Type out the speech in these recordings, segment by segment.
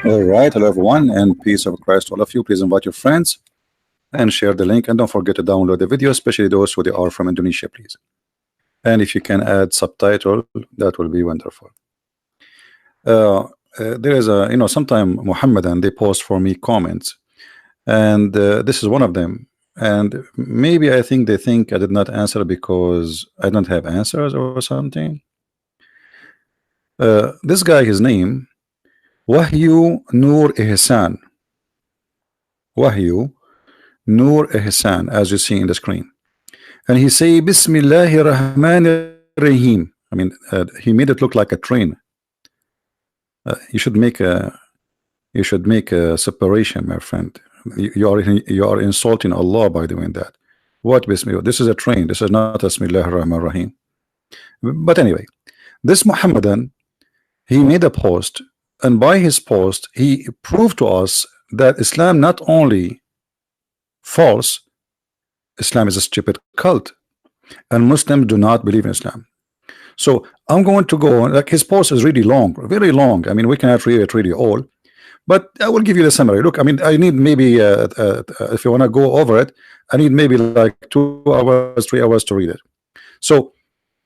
All right, hello everyone, and peace of Christ to all of you. Please invite your friends and share the link, and don't forget to download the video, especially those who they are from Indonesia, please. And if you can add subtitle, that will be wonderful. There is a, sometime Muhammadan, they post for me comments, and this is one of them. And maybe I think they think I did not answer because I don't have answers or something. This guy, his name Wahyu Nur Ihsan. Wahyu Nur Ihsan, as you see in the screen. And he say Bismillahir Rahmanir Rahim. I mean, he made it look like a train. You should make a separation, my friend. You are insulting Allah by doing that. What Bismillah? This is a train. This is not Bismillahir Rahmanir Rahim. But anyway, this Muhammadan, he made a post, and by his post he proved to us that Islam not only false, Islam is a stupid cult, and Muslims do not believe in Islam. So I'm going to go, like, his post is really long, very long. I mean, we cannot read it really all, but I will give you the summary. Look, I mean, I need maybe if you want to go over it, I need maybe like 2 hours, 3 hours to read it. So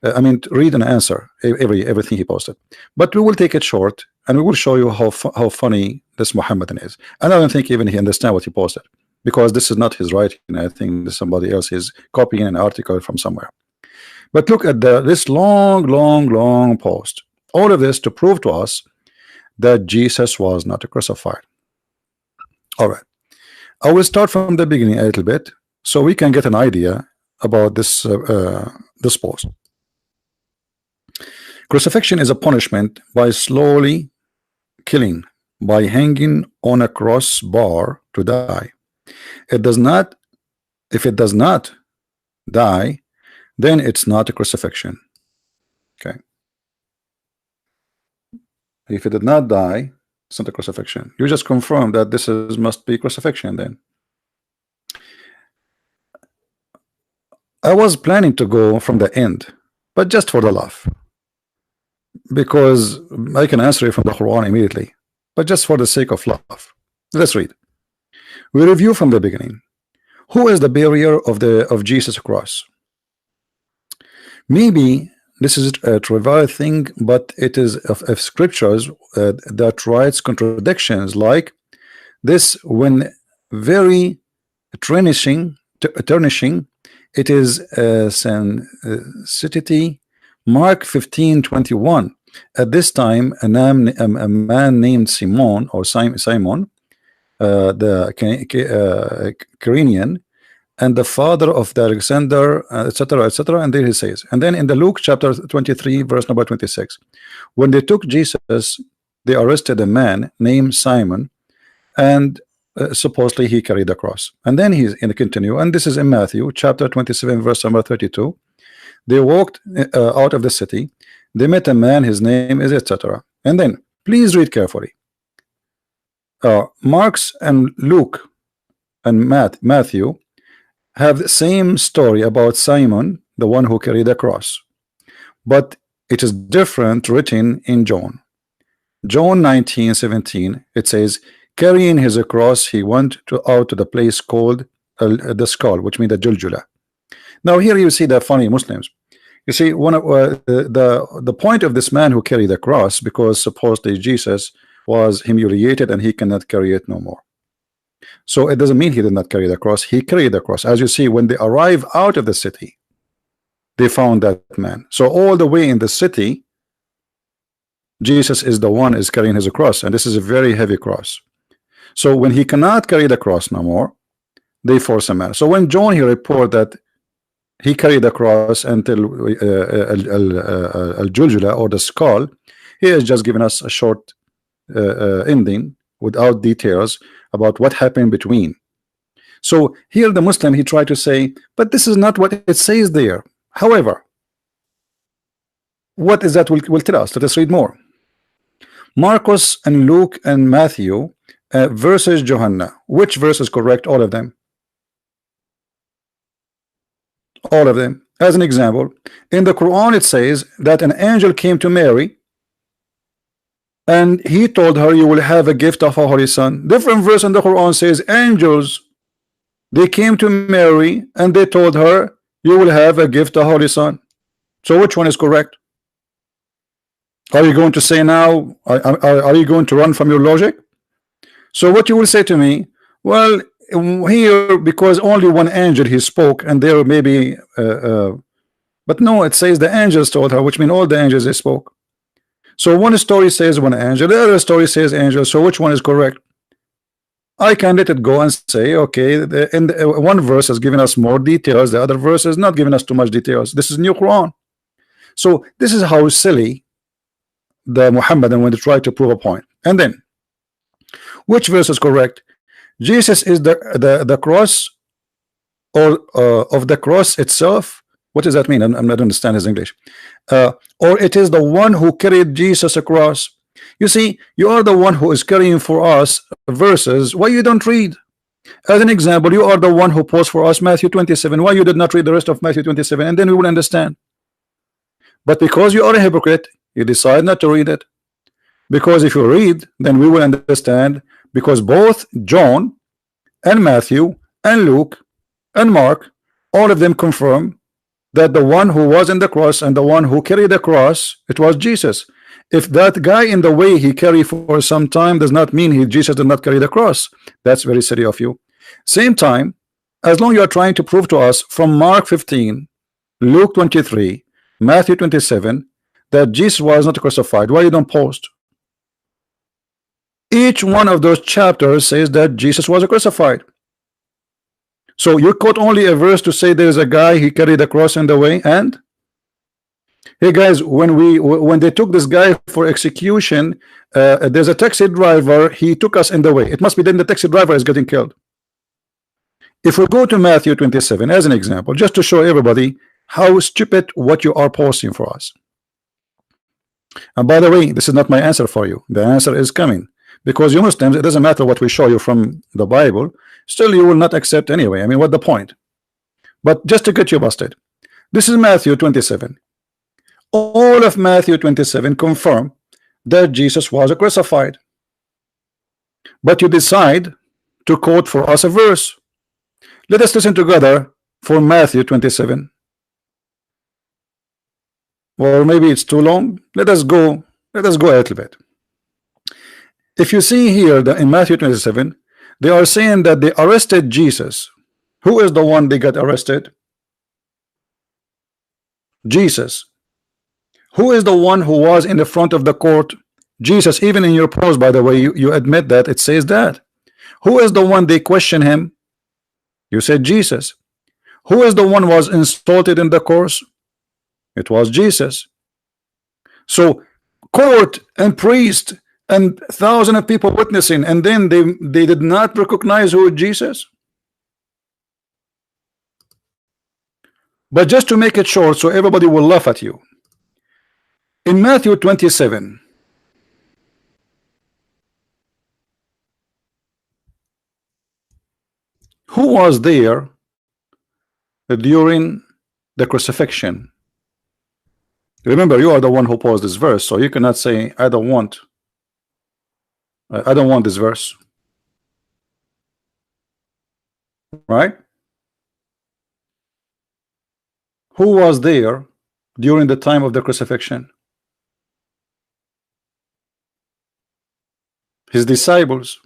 I mean, read and answer everything he posted, but we will take it short, and we will show you how funny this Muhammadan is. And I don't think even he understands what he posted, because this is not his writing. I think this somebody else is copying an article from somewhere. But look at this long post. All of this to prove to us that Jesus was not crucified. All right, I will start from the beginning a little bit so we can get an idea about this this post. Crucifixion is a punishment by slowly killing, by hanging on a cross bar to die. If it does not die, then it's not a crucifixion. Okay. If it did not die, it's not a crucifixion. You just confirm that this must be crucifixion then. I was planning to go from the end, but just for the laugh, because I can answer it from the Quran immediately, but just for the sake of laugh. Let's read. We review from the beginning. Who is the bearer of Jesus' cross? Maybe this is a trivial thing, but it is of scriptures that writes contradictions like this when very tarnishing. It is sensitivity. Mark 15:21. At this time, a man named Simon, or Simon, the Cyrenian, and the father of the Alexander, etc., etc. And there he says, and then in the Luke chapter 23, verse number 26, when they took Jesus, they arrested a man named Simon, and supposedly he carried the cross. And then he's in the continue, and this is in Matthew chapter 27, verse number 32. They walked out of the city. They met a man, his name is etc. And then please read carefully. Mark's and Luke and Matthew have the same story about Simon, the one who carried the cross, but it is different written in John. John 19:17, it says, carrying his cross, he went out to the place called the skull, which means the Juljula. Now here you see the funny Muslims. You see, one of the point of this man who carried the cross, because supposedly Jesus was humiliated and he cannot carry it no more. So it doesn't mean he did not carry the cross. He carried the cross. As you see, when they arrive out of the city, they found that man. So all the way in the city, Jesus is the one is carrying his cross, and this is a very heavy cross. So when he cannot carry the cross no more, they force a man. So when John here report that he carried the cross until al-Juljula, or the skull, he has just given us a short ending without details about what happened between. So here the Muslim, he tried to say, but this is not what it says there. However, what is that will tell us? Let us read more. Marcus and Luke and Matthew versus Johanna. Which verse is correct? All of them. All of them. As an example, in the Quran it says that an angel came to Mary and he told her, you will have a gift of a holy son. Different verse in the Quran says angels, they came to Mary and they told her, you will have a gift of holy son. So which one is correct? Are you going to say now, are you going to run from your logic? So what you will say to me, well, here, because only one angel he spoke, and there may be but no, it says the angels told her, which means all the angels they spoke. So one story says one angel, the other story says angel. So which one is correct? I can let it go and say, okay, one verse has given us more details, the other verse is not giving us too much details. This is new Quran. So this is how silly the Muhammadan when they try to prove a point. And then which verse is correct? Jesus is the cross, or of the cross itself. What does that mean? I'm not understand his English. Or it is the one who carried Jesus across. You see, you are the one who is carrying for us verses. Why you don't read? As an example, you are the one who posed for us Matthew 27. Why you did not read the rest of Matthew 27? And then we will understand. But because you are a hypocrite, you decide not to read it. Because if you read, then we will understand. Because both John and Matthew and Luke and Mark, all of them confirm that the one who was in the cross and the one who carried the cross, it was Jesus. If that guy in the way he carried for some time does not mean Jesus did not carry the cross, that's very silly of you. Same time, as long you are trying to prove to us from Mark 15, Luke 23, Matthew 27 that Jesus was not crucified, why you don't post? Each one of those chapters says that Jesus was crucified. So you quote only a verse to say there is a guy he carried the cross in the way. And hey guys, when they took this guy for execution, there's a taxi driver, he took us in the way. It must be then the taxi driver is getting killed. If we go to Matthew 27 as an example, just to show everybody how stupid what you are posting for us. And by the way, this is not my answer for you. The answer is coming. Because you Muslims, it doesn't matter what we show you from the Bible, still you will not accept anyway. I mean, what the point? But just to get you busted, this is Matthew 27. All of Matthew 27 confirm that Jesus was crucified. But you decide to quote for us a verse. Let us listen together for Matthew 27. Or maybe it's too long. Let us go a little bit. If you see here that in Matthew 27, they are saying that they arrested Jesus. Who is the one they got arrested? Jesus. Who is the one who was in the front of the court? Jesus. Even in your post, by the way, you admit that it says that. Who is the one they question him? You said Jesus. Who is the one was insulted in the course? It was Jesus. So court and priest and thousands of people witnessing, and then they did not recognize who is Jesus. But just to make it short so everybody will laugh at you, in Matthew 27, who was there during the crucifixion? Remember, you are the one who posed this verse, so you cannot say I don't want this verse, right? Who was there during the time of the crucifixion? His disciples.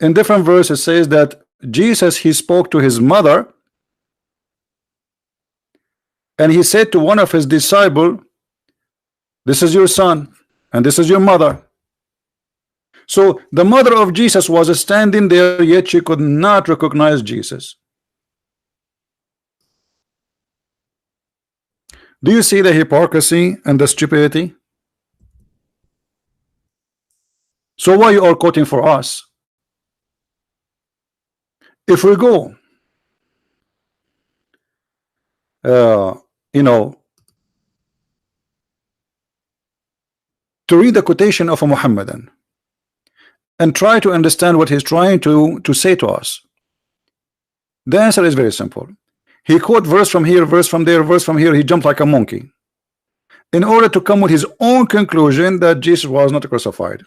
In different verses says that Jesus, he spoke to his mother, and he said to one of his disciples, this is your son and this is your mother. So the mother of Jesus was standing there, yet she could not recognize Jesus. Do you see the hypocrisy and the stupidity? So why you are quoting for us? If we go you know, to read the quotation of a Muhammadan and try to understand what he's trying to say to us, the answer is very simple. He quote verse from here, verse from there, verse from here. He jumped like a monkey. in order to come with his own conclusion that Jesus was not crucified.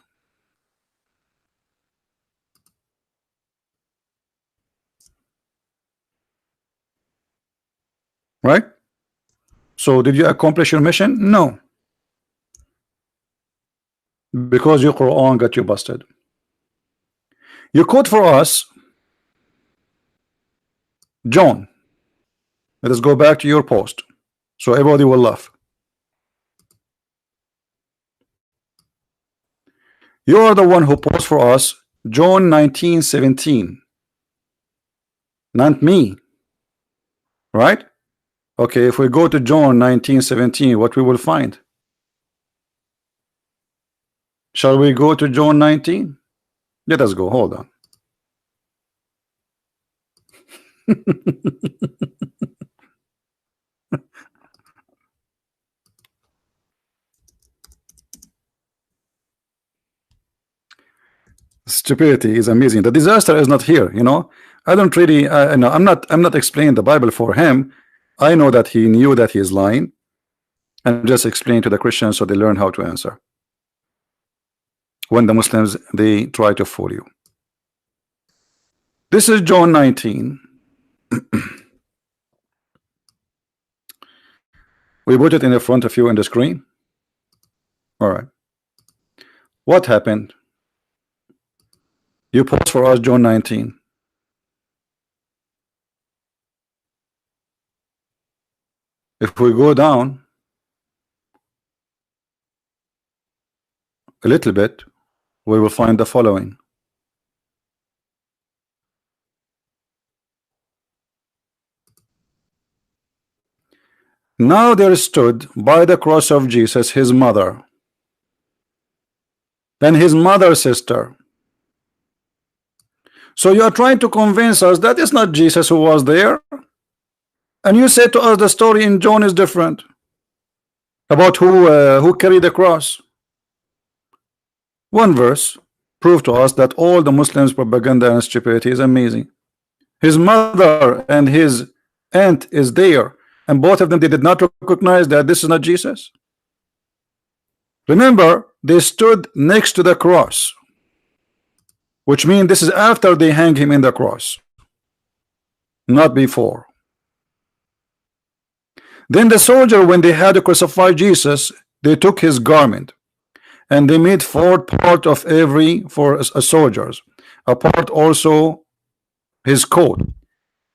Right? So did you accomplish your mission? No. Because your Quran got you busted. You quote for us John. Let us go back to your post so everybody will laugh. You are the one who posted for us John 19:17, not me, right? Okay, if we go to John 19:17, what we will find? Shall we go to John 19? Let us go. Hold on. Stupidity is amazing. The disaster is not here. You know, I don't really. No, I'm not explaining the Bible for him. I know that he knew that he is lying, and just explain to the Christians so they learn how to answer. When the Muslims they try to fool you. This is John 19. We put it in the front of you in the screen. All right. What happened? You post for us John 19. If we go down a little bit, we will find the following. Now there stood by the cross of Jesus his mother and his mother's sister. So you are trying to convince us that it's not Jesus who was there, and you say to us the story in John is different about who carried the cross. One verse proved to us that all the Muslims' propaganda and stupidity is amazing. His mother and his aunt is there, and both of them they did not recognize that this is not Jesus. Remember, they stood next to the cross, which means this is after they hang him in the cross, not before. Then the soldier, when they had to crucify Jesus, they took his garment and they made 4 part of every for soldiers, a part also his coat.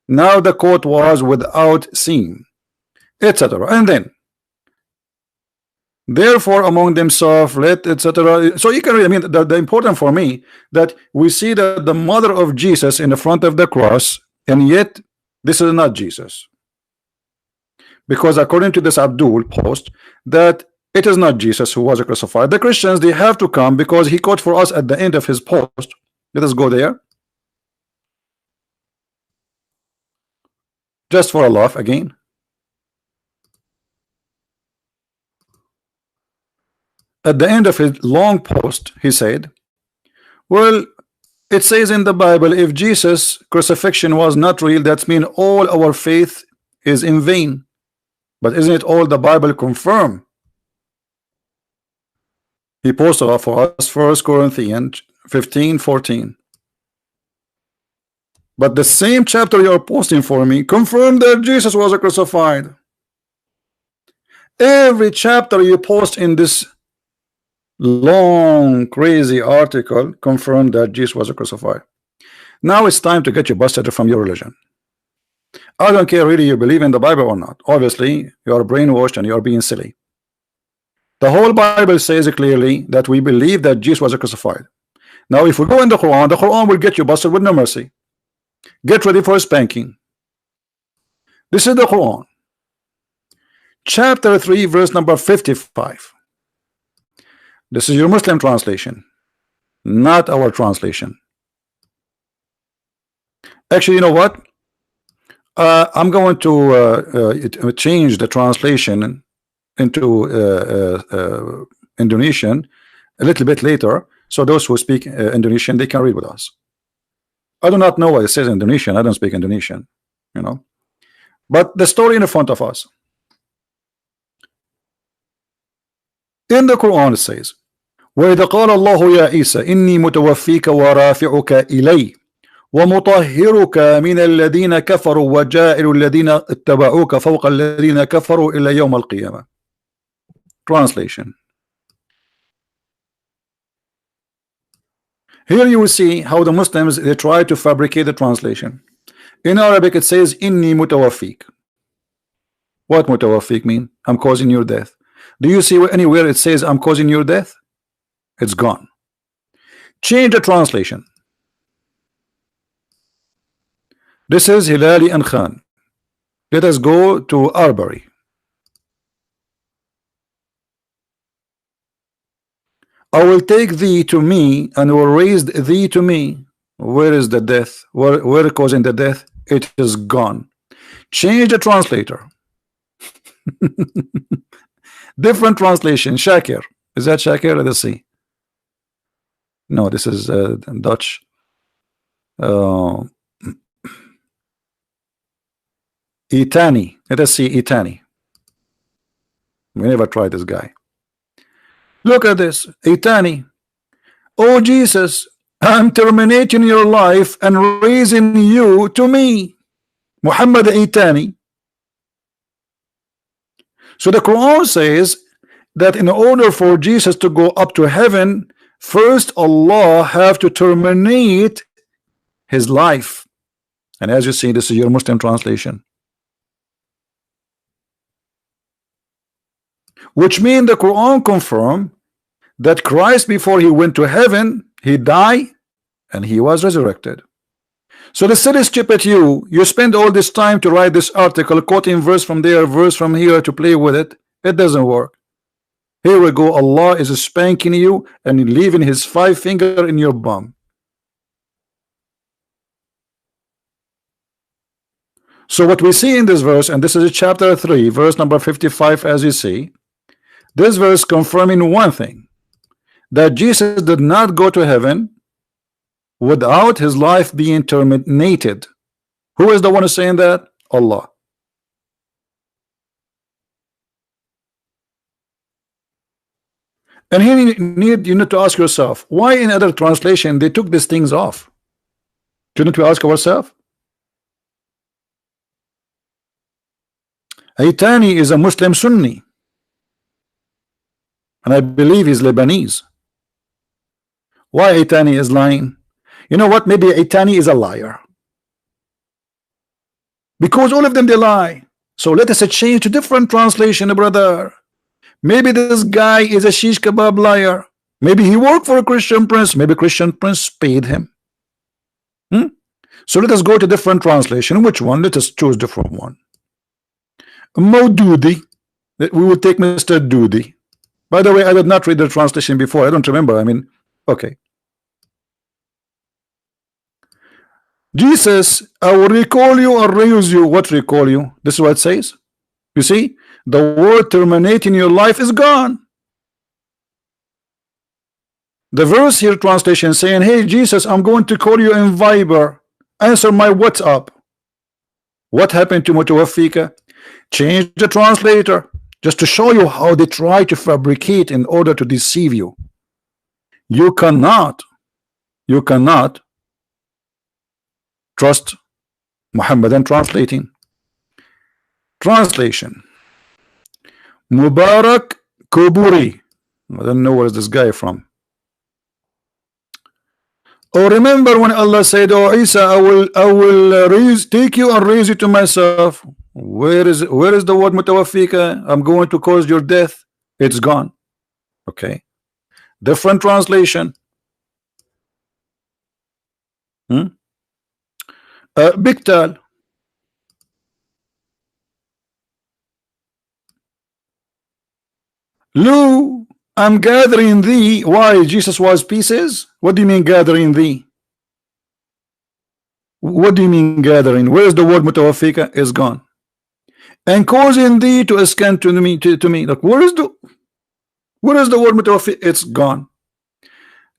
Now the coat was without seam, etc. And then therefore among themselves let etc. So you can read, I mean the important for me that we see that the mother of Jesus in the front of the cross, and yet this is not Jesus, because according to this Abdul post that it is not Jesus who was crucified. The Christians they have to come because he quote for us at the end of his post. Let us go there just for a laugh again. At the end of his long post, he said, well, it says in the Bible, if Jesus' crucifixion was not real, that means all our faith is in vain. But isn't it all the Bible confirm? He posted for us 1 Corinthians 15:14. But the same chapter you are posting for me confirmed that Jesus was crucified. Every chapter you post in this long crazy article confirmed that Jesus was crucified. Now it's time to get you busted from your religion. I don't care really you believe in the Bible or not. Obviously you are brainwashed and you are being silly. The whole Bible says clearly that we believe that Jesus was crucified. Now if we go in the Quran will get you busted with no mercy. Get ready for a spanking. This is the Quran, chapter 3 verse number 55. This is your Muslim translation, not our translation. Actually, you know what? I'm going to change the translation into Indonesian a little bit later, so those who speak Indonesian they can read with us. I do not know what it says in Indonesian. I don't speak Indonesian, you know. But the story in front of us. In the Quran it says, وَإِذَا قَالَ اللَّهُ يَا عِيسَى إِنِّي مُتَوَفِّيكَ وَرَافِعُكَ إِلَيَّ وَمُطَهِّرُكَ مِنَ الَّذِينَ كَفَرُوا وَجَاعِلُ الَّذِينَ اتَّبَعُوكَ فَوْقَ الَّذِينَ كَفَرُوا إِلَى يَوْمِ الْقِيَامَةِ. Translation. Here you will see how the Muslims, they try to fabricate the translation. In Arabic it says inni mutawaffik. What mutawaffik mean? I'm causing your death. Do you see anywhere it says I'm causing your death? It's gone. Change the translation. This is Hilali and Khan. Let us go to Arbery. I will take thee to me and will raise thee to me. Where is the death? Where causing the death? It is gone. Change the translator. Different translation. Shakir. Is that Shakir? Let us see. No, this is Dutch. Itani. Let us see Itani. We never tried this guy. Look at this. Itani. Oh Jesus, I'm terminating your life and raising you to me. Muhammad Itani. So the Quran says that in order for Jesus to go up to heaven, first Allah have to terminate his life. And as you see, this is your Muslim translation. Which means the Quran confirm that Christ, before he went to heaven, he died and he was resurrected. So the silly stupid you spend all this time to write this article, quoting verse from there, verse from here to play with it. It doesn't work. Here we go. Allah is spanking you and leaving his 5 finger in your bum. So what we see in this verse, and this is chapter 3, verse number 55, as you see, this verse confirming one thing, that Jesus did not go to heaven without his life being terminated. Who is the one who's saying that? Allah. And here you need to ask yourself, why in other translation they took these things off? Shouldn't we ask ourselves? Aitani is a Muslim Sunni, and I believe he's Lebanese. Why Aitani is lying? You know what? Maybe Aitani is a liar, because all of them they lie. So let us change to different translation, brother. Maybe this guy is a shish kebab liar. Maybe he worked for a Christian prince. Maybe Christian prince paid him. So let us go to different translation. Which one? Let us choose different one. Maududi. We will take Mr. Doody. By the way, I did not read the translation before. I don't remember. I mean, okay. Jesus, I will recall you or raise you. What recall you? This is what it says. You see, the word terminating your life is gone. The verse here translation saying, hey Jesus, I'm going to call you in Viber. Answer my WhatsApp. What happened to Mutawafika? Change the translator just to show you how they try to fabricate in order to deceive you. You cannot trust Muhammadan translating. Translation. Mubarak Kuburi. I don't know where is this guy from. Oh, remember when Allah said, oh Isa, I will take you and raise you to myself. Where is the word mutawafika? I'm going to cause your death. It's gone. Okay. Different translation. Biktal. Lu, I'm gathering thee. Why? Jesus was pieces? What do you mean gathering thee? What do you mean gathering? Where's the word mutawafika? Is gone. And causing thee to ascend to me. Like, where is the word mutawafika? It's gone.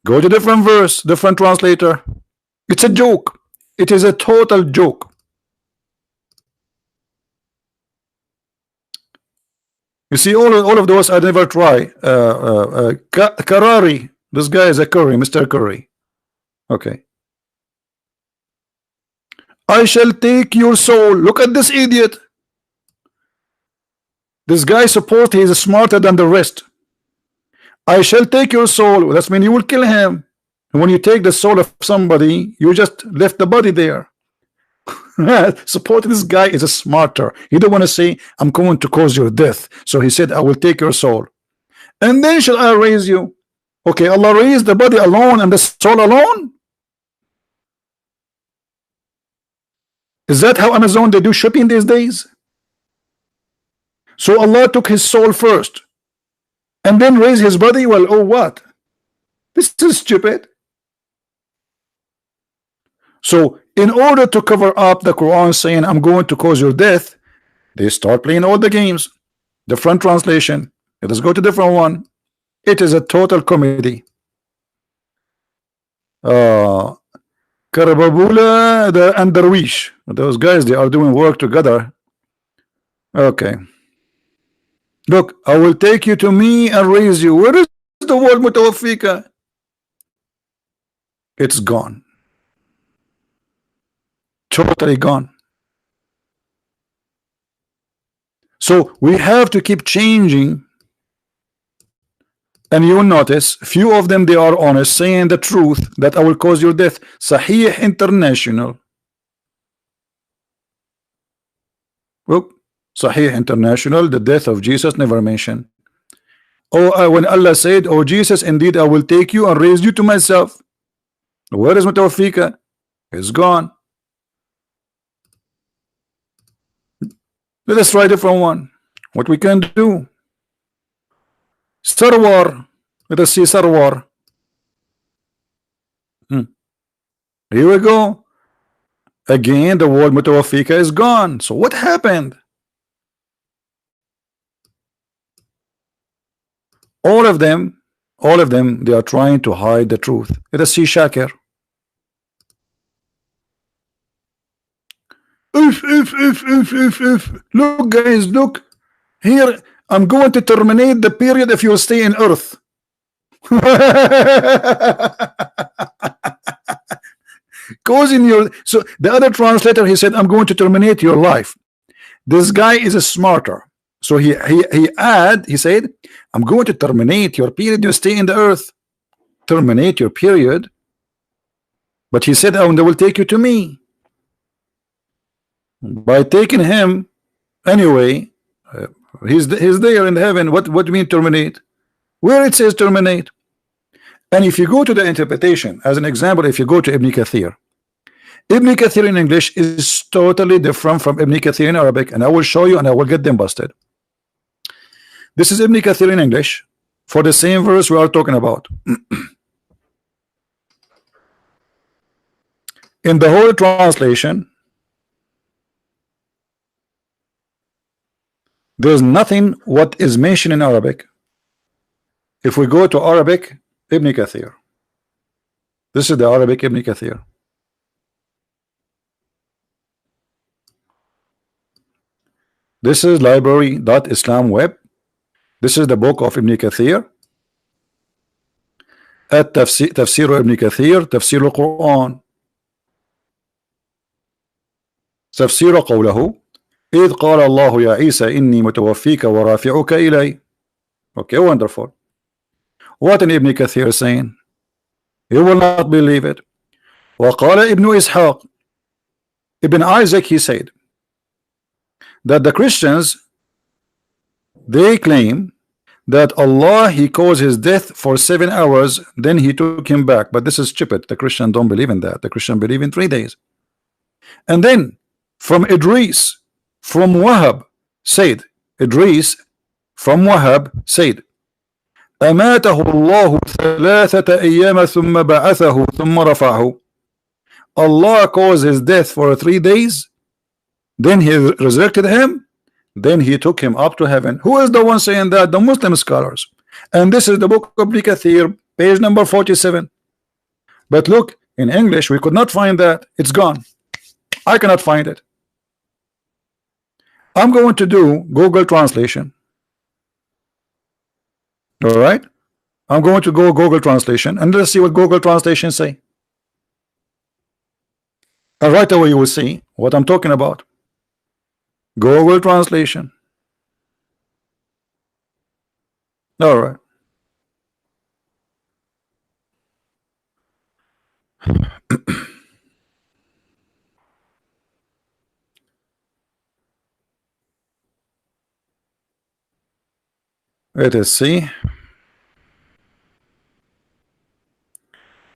Go to different verse, different translator. It's a joke. It is a total joke. You see, all of those I never try. Karari, this guy is a Curry, Mr. Curry. Okay. I shall take your soul. Look at this idiot. This guy supposed he is smarter than the rest. I shall take your soul. That means you will kill him. And when you take the soul of somebody, you just left the body there. Support this guy is a smarter. He don't want to say, I'm going to cause your death. So he said, I will take your soul. And then shall I raise you? Okay, Allah raised the body alone and the soul alone? Is that how Amazon they do shipping these days? So Allah took his soul first and then raised his body? Well, oh what? This is stupid. So in order to cover up the Quran saying I'm going to cause your death, they start playing all the games. Different translation. Let us go to different one. It is a total comedy. Karababula and Darwish, those guys, they are doing work together. Okay. Look, I will take you to me and raise you. Where is the word mutawaffika? It's gone. Totally gone. So we have to keep changing, and you will notice few of them they are honest, saying the truth that I will cause your death. Sahih International. Look, Sahih International, the death of Jesus never mentioned. Oh, when Allah said, oh Jesus, indeed I will take you and raise you to myself. Where is mutawaffika? It's gone. Let us try a different one. What we can do? Sarwar. Let us see Sarwar. Here we go. Again, the word mutawaffika is gone. So what happened? All of them, they are trying to hide the truth. Let us see Shakir. Look, guys, look. Here, I'm going to terminate the period if you stay in Earth. Causing your. So the other translator, he said, I'm going to terminate your life. This guy is a smarter. So he said, I'm going to terminate your period. You stay in the Earth. Terminate your period. But he said, oh, they will take you to me. By taking him anyway, he's there in heaven. What do you mean terminate? Where it says terminate? And if you go to the interpretation, as an example, if you go to Ibn Kathir in English is totally different from Ibn Kathir in Arabic, and I will show you and I will get them busted. This is Ibn Kathir in English for the same verse we are talking about. In the whole translation, there's nothing what is mentioned in Arabic. If we go to Arabic, Ibn Kathir. This is the Arabic Ibn Kathir. This is library.islam web. This is the book of Ibn Kathir. At Tafsir Ibn Kathir, Tafsir al-Quran. تفسير قوله إذ قال الله يا عيسى إني متوفيك ورافعك إلي. Okay, wonderful. What in Ibn Kathir is saying? You will not believe it. وقال ابن إسحاق, Ibn Isaac, he said that the Christians, they claim that Allah, he caused his death for 7 hours, then he took him back. But this is stupid. The Christians don't believe in that. The Christians believe in 3 days. And then from Idris, from Wahab, said, Idris from Wahab said, أماته الله 3 أيام ثم بعثه ثم رفعه. Allah caused his death for 3 days, then he resurrected him, then he took him up to heaven. Who is the one saying that? The Muslim scholars. And this is the book of Ibn Kathir, page number 47. But look, in English we could not find that. It's gone. I cannot find it. I'm going to do Google translation. All right, I'm going to go Google Translation and let's see what Google Translation say. And right away you will see what I'm talking about. Google Translation. All right. Let us see.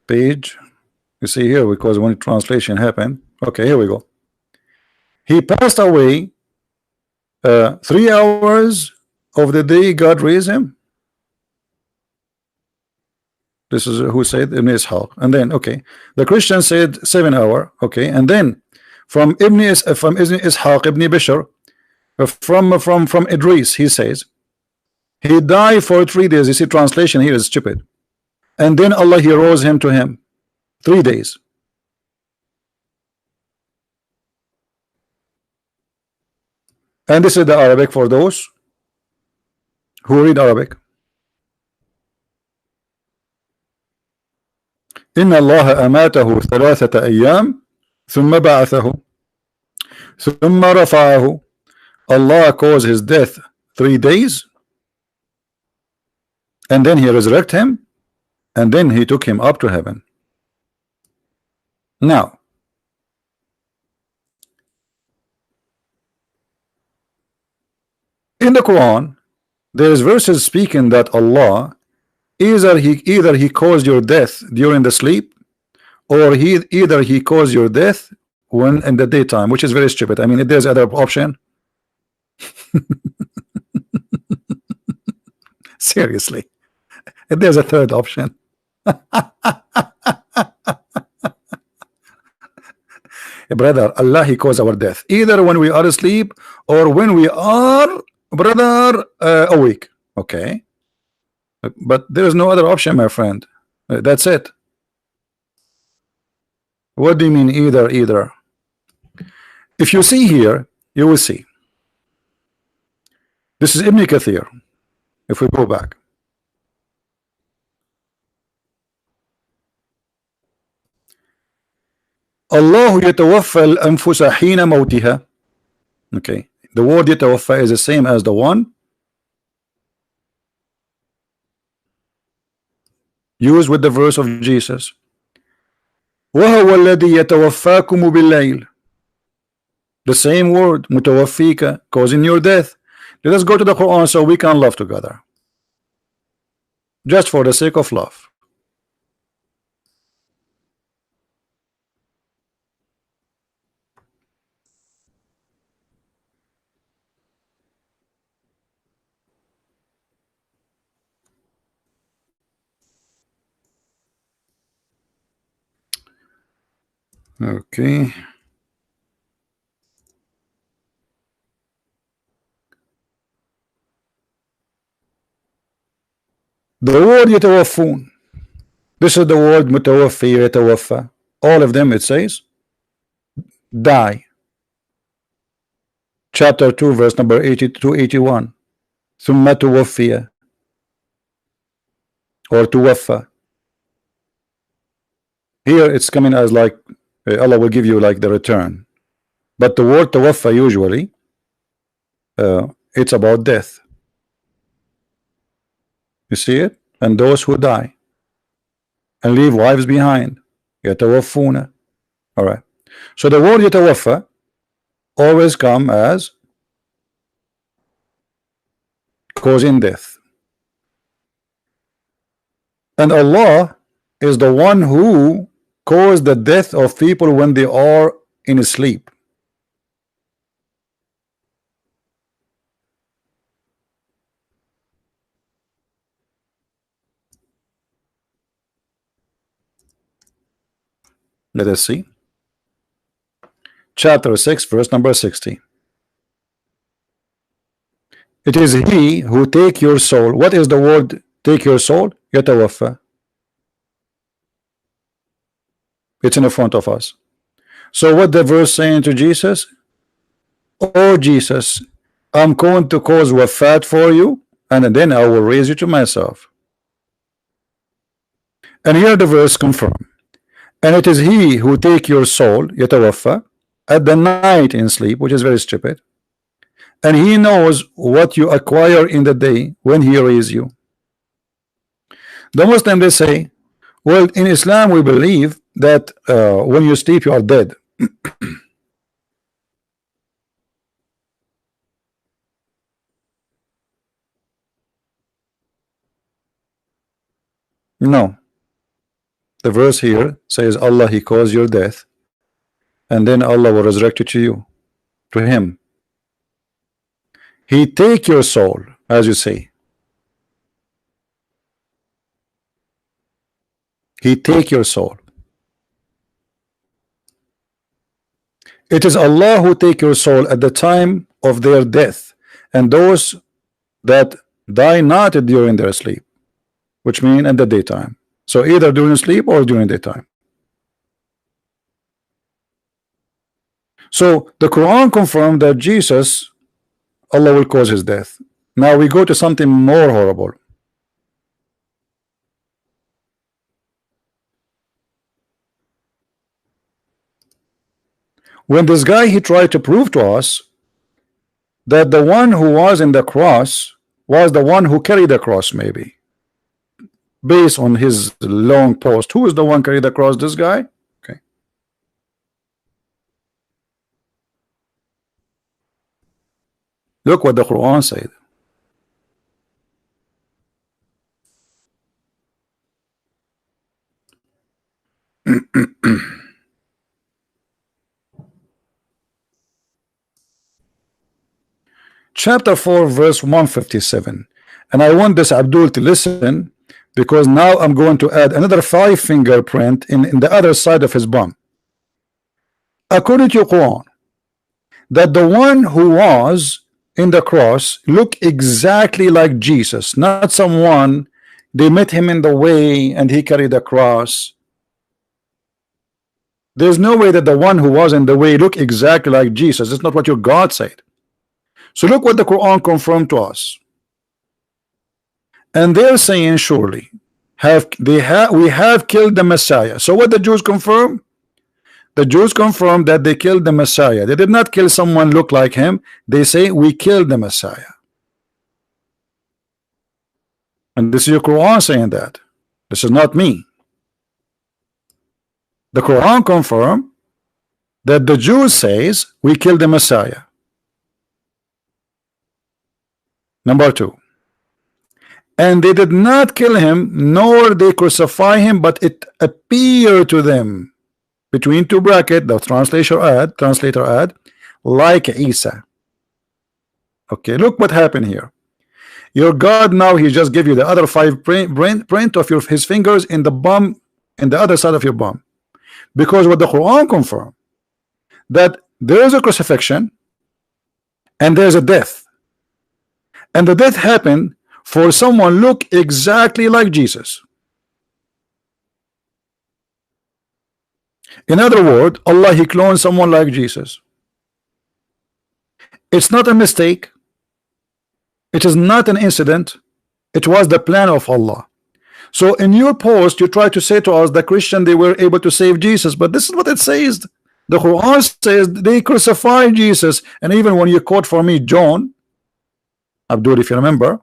Page. You see here, because when translation happened. Okay, here we go. He passed away 3 hours of the day God raised him. This is who said Ibn Ishaq. And then, okay, the Christian said 7 hours. Okay, and then from Ibn Ishaq, Ibn Bishr, from Idris, he says he died for 3 days. You see, translation here is stupid. And then Allah, he rose him to him 3 days. And this is the Arabic for those who read Arabic. إن الله أماته 3 أيام ثم بعثه ثم رفعه. Allah caused his death 3 days and then he resurrected him and then he took him up to heaven. Now in the Quran there is verses speaking that Allah either he caused your death during the sleep, or either he caused your death when in the daytime, which is very stupid. I mean, if there's other option. Seriously, if there's a third option. Brother, Allah, he caused our death either when we are asleep or when we are, brother, awake. Okay, but there is no other option, my friend. That's it. What do you mean either? If you see here, you will see. This is Ibn Kathir. If we go back, Allah يتوفى الأنفس حين موتها. Okay, the word يتوفى is the same as the one used with the verse of Jesus. وهو الذي يتوفاكم بالليل. The same word متوفيك, causing your death. Let us go to the Quran so we can love together, just for the sake of love. Okay. The word يتوفون, this is the word متوفي يتوفى. All of them it says die. Chapter 2 verse number 80 to 81. ثم توفي or توفى. Here it's coming as like Allah will give you like the return, but the word توفى usually it's about death. You see it? And those who die and leave wives behind, يتوفون. All right, so the word يتوفى always come as causing death, and Allah is the one who caused the death of people when they are in sleep. Let us see. Chapter 6 verse number 60. It is he who take your soul. What is the word take your soul? يتوفى. It's in the front of us. So what the verse saying to Jesus? Oh Jesus, I'm going to cause wafat for you and then I will raise you to myself. And here the verse confirm. And it is he who take your soul, يتوفى, at the night in sleep, which is very stupid. And he knows what you acquire in the day when he raise you. The Muslim, they say, well, in Islam we believe that when you sleep you are dead. No. The verse here says Allah, he caused your death, and then Allah will resurrect you to him. He take your soul, as you say. He take your soul. It is Allah who take your soul at the time of their death, and those that die not during their sleep, which mean in the daytime. So either during sleep or during daytime. So the Quran confirmed that Jesus, Allah will cause his death. Now we go to something more horrible. When this guy, he tried to prove to us that the one who was in the cross was the one who carried the cross, maybe based on his long post. Who is the one carried the cross? This guy? Okay. Look what the Quran said. Chapter 4 verse 157, and I want this Abdul to listen, because now I'm going to add another 5 fingerprint in the other side of his bum. According to Quran, that the one who was in the cross looked exactly like Jesus, not someone they met him in the way and he carried the cross. There's no way that the one who was in the way looked exactly like Jesus. That's not what your God said. So look what the Quran confirmed to us. And they're saying, surely we have killed the Messiah. So what the Jews confirm? The Jews confirm that they killed the Messiah. They did not kill someone look like him. They say we killed the Messiah. And this is your Quran saying that. This is not me. The Quran confirm that the Jews says we killed the Messiah. Number 2. And they did not kill him, nor they crucify him, but it appeared to them, between 2 brackets, the translator add, like Isa. Okay, look what happened here. Your God now, he just give you the other 5 print of his fingers in the bum, in the other side of your bum. Because what the Quran confirmed, that there is a crucifixion and there's a death. And the death happened for someone look exactly like Jesus. In other words, Allah, he cloned someone like Jesus. It's not a mistake. It is not an incident. It was the plan of Allah. So in your post, you try to say to us, the Christian, they were able to save Jesus, but this is what it says. The Quran says they crucified Jesus. And even when you quote for me John, Abdul, if you remember,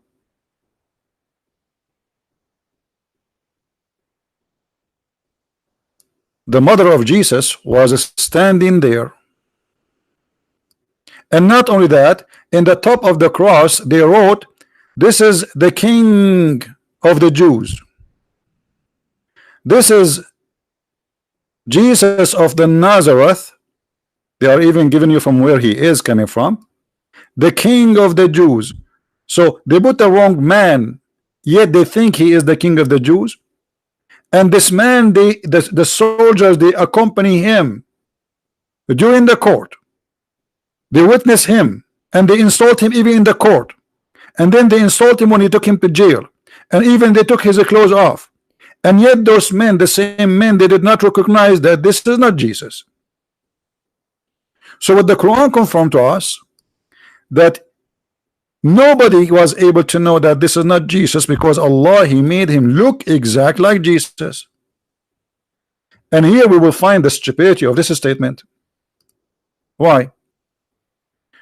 the mother of Jesus was standing there. And not only that, in the top of the cross they wrote, this is the King of the Jews. This is Jesus of the Nazareth. They are even giving you from where he is coming from. The King of the Jews. So they put the wrong man, yet they think he is the King of the Jews. And this man, the soldiers, they accompany him during the court. They witness him and they insult him even in the court. And then they insult him when he took him to jail. And even they took his clothes off. And yet those men, the same men, they did not recognize that this is not Jesus. So what the Quran confirmed to us, that Nobody was able to know that this is not Jesus, because Allah, He made him look exact like Jesus. And here we will find the stupidity of this statement. Why?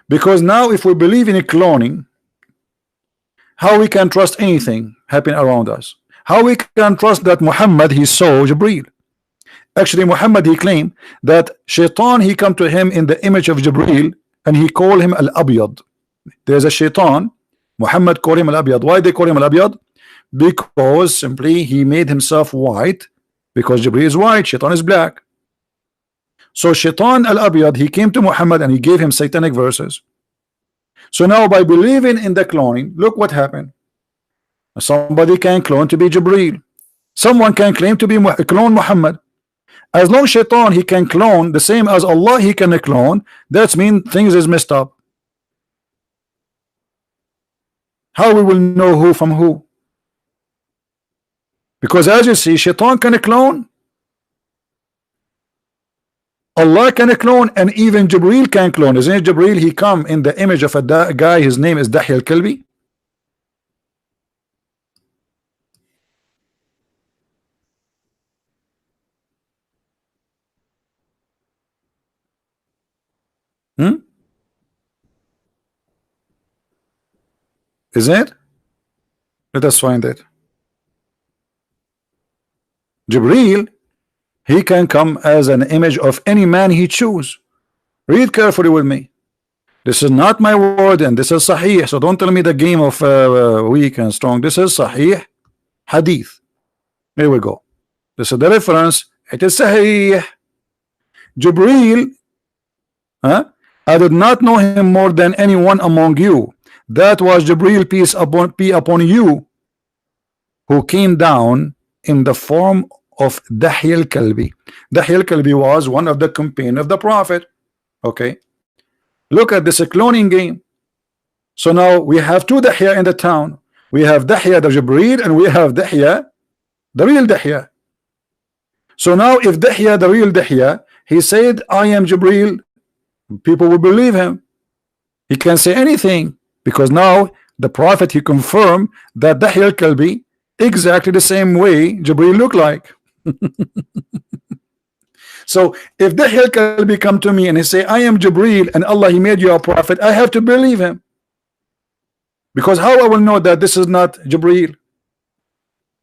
Because now if we believe in a cloning, how we can trust anything happening around us? How we can trust that Muhammad he saw Jibreel? Actually, Muhammad he claimed that Shaitan he come to him in the image of Jibreel, and he called him Al-Abyad. There's a Shaitan, Muhammad called him Al-Abyad. Why they call him Al-Abyad? Because simply he made himself white, because Jibreel is white, Shaitan is black. So Shaitan Al-Abyad, he came to Muhammad and he gave him satanic verses. So now by believing in the cloning, look what happened. Somebody can clone to be Jibreel. Someone can claim to be clone Muhammad. As long as Shaitan he can clone the same as Allah he can clone, that means things is messed up. How we will know who from who? Because as you see, Shaitan can clone, Allah can clone, and even Jibreel can clone. Isn't it Jibreel? He come in the image of a guy, his name is Dahya al-Kalbi. Is it? Let us find it. Jibreel, he can come as an image of any man he choose. Read carefully with me. This is not my word, and this is Sahih. So don't tell me the game of weak and strong. This is Sahih Hadith. Here we go. This is the reference. It is Sahih. Jibreel, I did not know him more than anyone among you. That was Jibreel, peace be upon you, who came down in the form of Dahya al-Kalbi. Dahya al-Kalbi was one of the companions of the Prophet. Okay, look at this cloning game. So now we have two Dahya in the town. We have Dahya the Jibreel, and we have Dahya the real Dahya. So now if Dahya the real Dahya, he said I am Jibreel, people will believe him. He can say anything, because now the Prophet he confirmed that Dahya al-Kalbi exactly the same way Jibreel looked like. So if Dahya al-Kalbi come to me and he say I am Jibreel and Allah he made you a prophet, I have to believe him, because how I will know that this is not Jibreel?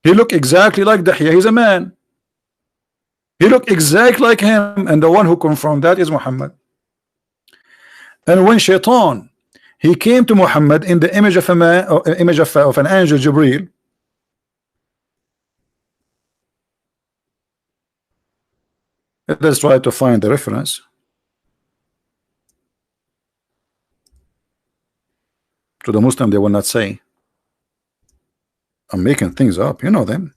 He look exactly like Dahya. He's a man. He look exactly like him, and the one who confirmed that is Muhammad. And when Shaitan he came to Muhammad in the image of a man, image of an angel Jibreel, let's try to find the reference. To the Muslim, they will not say I'm making things up. You know them.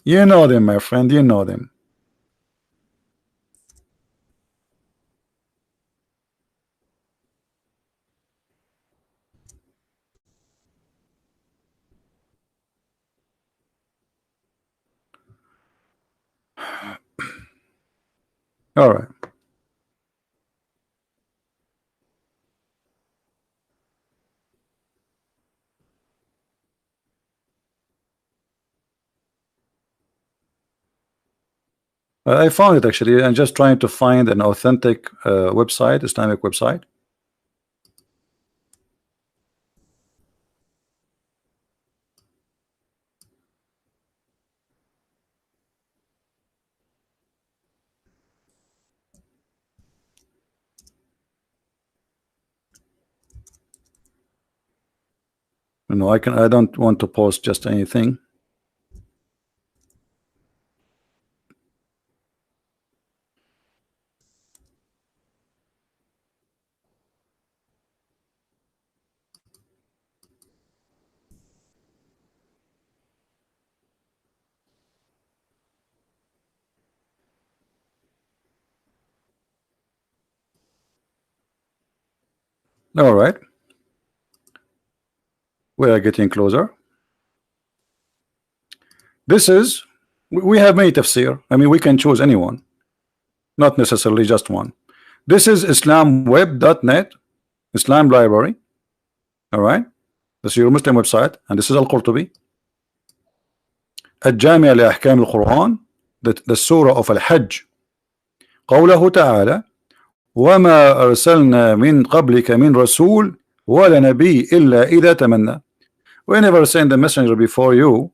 You know them, my friend. You know them. All right. I found it actually. I'm just trying to find an authentic website, Islamic website. No, I don't want to post just anything. All right. We are getting closer. This is, we have many tafsir. I mean, we can choose anyone. not necessarily just one. This is islamweb.net, Islam library. All right, this is your Muslim website, and this is Al-Qurtubi. الجامع لأحكام القرآن, the surah of Al-Hajj. قوله تعالى وما أرسلنا من قبلك من رسول ولا نبي إلا إذا تمنى. We never send a messenger before you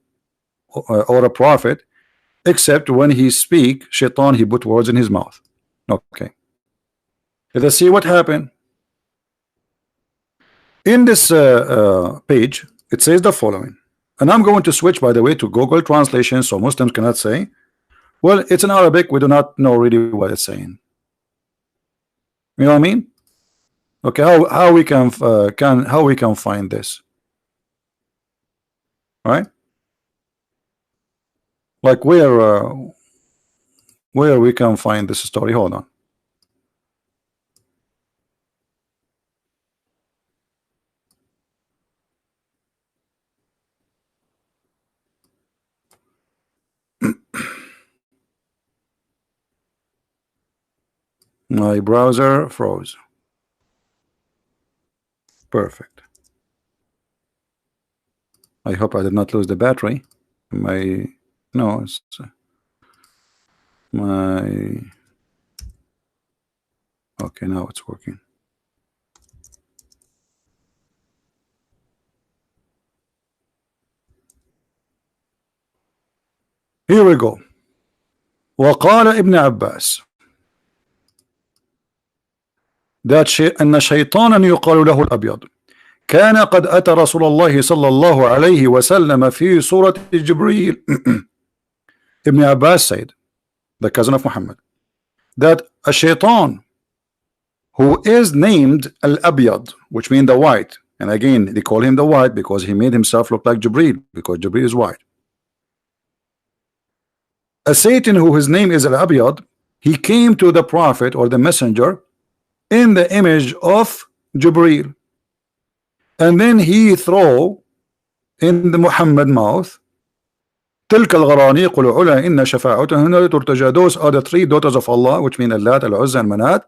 or a prophet except when he speak, shaitan, he put words in his mouth. Okay, let us see what happened. In this page, it says the following, and I'm going to switch, by the way, to Google translation, so Muslims cannot say, well, it's in Arabic, we do not know really what it's saying. You know what I mean? Okay, how we can find this? All right, like where we can find this story. Hold on. My browser froze. Perfect. I hope I did not lose the battery. No, it's my. Okay, now it's working. Here we go. وقال ابن عباس أن شيطانا يقال له الأبيض كان قد أتى رسول الله صلى الله عليه وسلم في صورة جبريل. Ibn Abbas said, the cousin of Muhammad, that a shaitan who is named Al-Abyad, which means the white, and again they call him the white because he made himself look like Jibreel, because Jibreel is white. A Satan who his name is Al-Abyad, he came to the prophet or the messenger in the image of Jibreel, and then he throw in the Muhammad mouth تلك الغرانيق العلا إن شفاعتهن ترتجى. Those are the three daughters of Allah, which mean Allat, Al-Uzza, and Manat.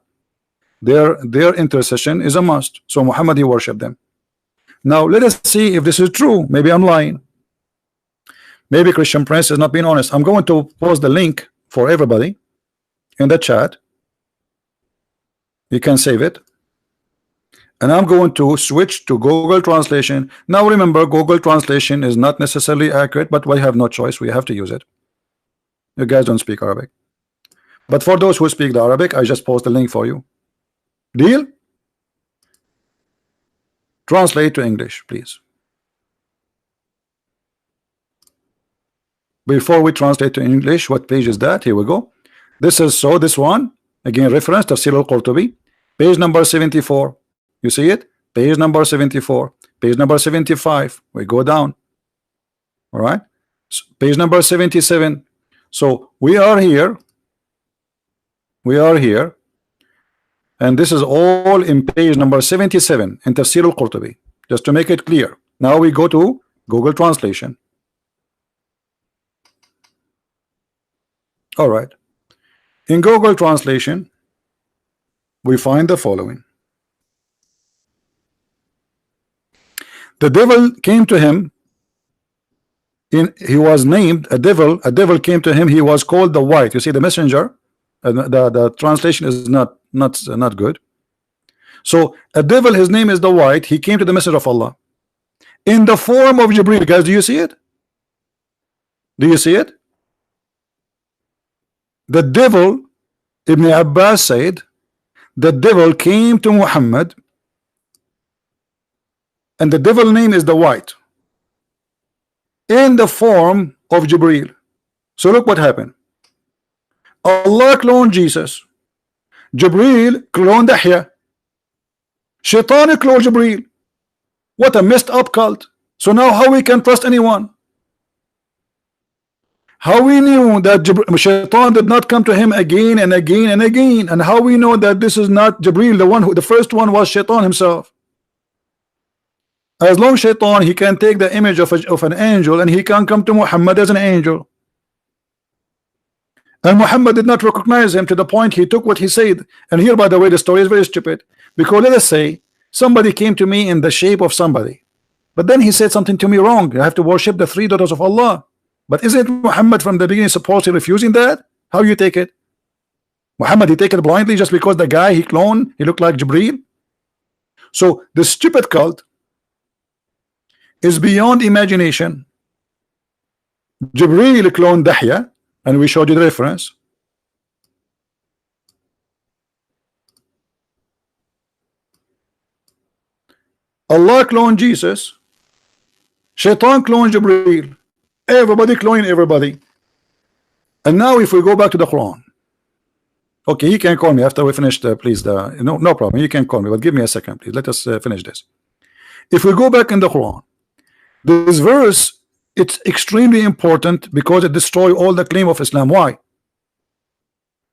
Their intercession is a must. So Muhammad, he worshiped them. Now let us see if this is true. Maybe I'm lying. Maybe Christian Prince is not being honest. I'm going to post the link for everybody in the chat. You can save it. And I'm going to switch to Google translation. Now remember, Google translation is not necessarily accurate, but we have no choice. We have to use it. You guys don't speak Arabic. But for those who speak the Arabic, I just post the link for you. Deal? Translate to English, please. Before we translate to English, what page is that? Here we go. This is this one. Again, reference Tafsir al-Qurtubi. Page number 74. You see it? Page number 74. Page number 75. We go down. All right. Page number 77. So we are here. We are here. And this is all in page number 77 in Tafsir al-Qurtubi. Just to make it clear. Now we go to Google translation. All right. In Google translation, we find the following. The devil came to him. He was named a devil. A devil came to him. He was called the white. You see the messenger. The translation is not good. So a devil, his name is the white. He came to the messenger of Allah in the form of Jibreel. Guys, do you see it? Do you see it? The devil, Ibn Abbas said, the devil came to Muhammad, and the devil name is the white, in the form of Jibreel. So look what happened. Allah cloned Jesus. Jibreel cloned Yahya. Shaitan cloned Jibreel. What a messed up cult. So now how we can trust anyone? How we knew that Shaitan did not come to him again and again and again, and how we know that this is not Jibreel, the first one was Shaitan himself. As long as Shaitan, he can take the image of an angel, and he can come to Muhammad as an angel. And Muhammad did not recognize him to the point he took what he said. And here, by the way, the story is very stupid, because let us say somebody came to me in the shape of somebody, but then he said something to me wrong. I have to worship the three daughters of Allah. But isn't Muhammad from the beginning supposedly refusing that? How you take it? Muhammad, he take it blindly just because the guy he cloned, he looked like Jibreel? So the stupid cult is beyond imagination. Jibreel cloned Dahya, and we showed you the reference. Allah cloned Jesus. Shaitan cloned Jibreel. Everybody cloning everybody. And now if we go back to the Quran. Okay, you can call me after we finish please, no problem, you can call me, but give me a second, please. Let us finish this. If we go back in the Quran, this verse, it's extremely important because it destroys all the claim of Islam. Why?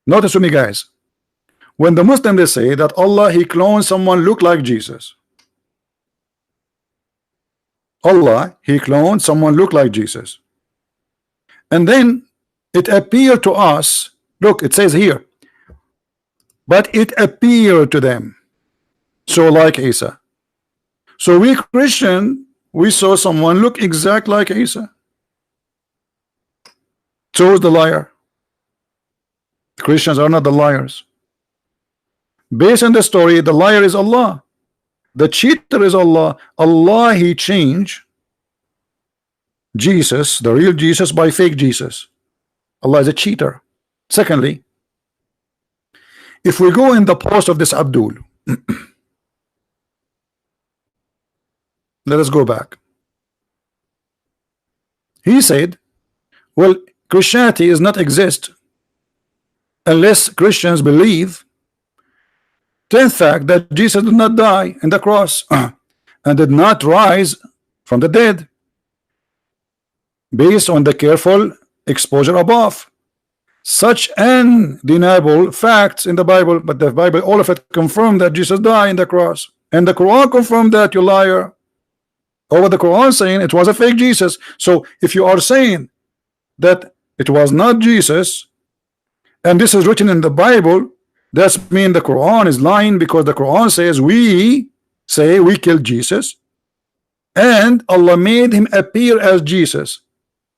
Notice with me, guys. When the Muslims, they say that Allah, he cloned someone look like Jesus. Allah, he cloned someone look like Jesus. And then it appeared to us, look, it says here, but it appeared to them so like Isa. So we Christian, we saw someone look exact like Isa. So is the liar. Christians are not the liars. Based on the story, the liar is Allah, the cheater is Allah. Allah, he changed Jesus, the real Jesus, by fake Jesus. Allah is a cheater. Secondly, if we go in the post of this Abdul, let us go back. He said, well, Christianity is not exist unless Christians believe 10th fact that Jesus did not die in the cross and did not rise from the dead, based on the careful exposure above. Such undeniable facts in the Bible, but the Bible, all of it confirmed that Jesus died in the cross, and the Quran confirmed that, you liar. Over the Quran saying it was a fake Jesus. So if you are saying that it was not Jesus, and this is written in the Bible, that means the Quran is lying, because the Quran says we say we killed Jesus and Allah made him appear as Jesus.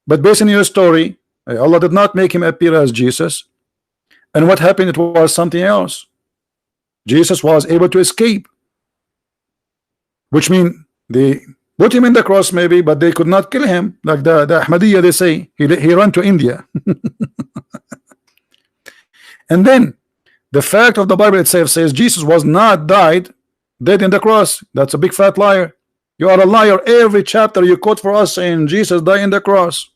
But based on your story, Allah did not make him appear as Jesus. And what happened? It was something else. Jesus was able to escape, which means they put him in the cross maybe, but they could not kill him, like the Ahmadiyya, they say he ran to India. And then the fact of the Bible itself says Jesus was not dead in the cross. That's a big fat liar. You are a liar. Every chapter you quote for us saying Jesus died in the cross.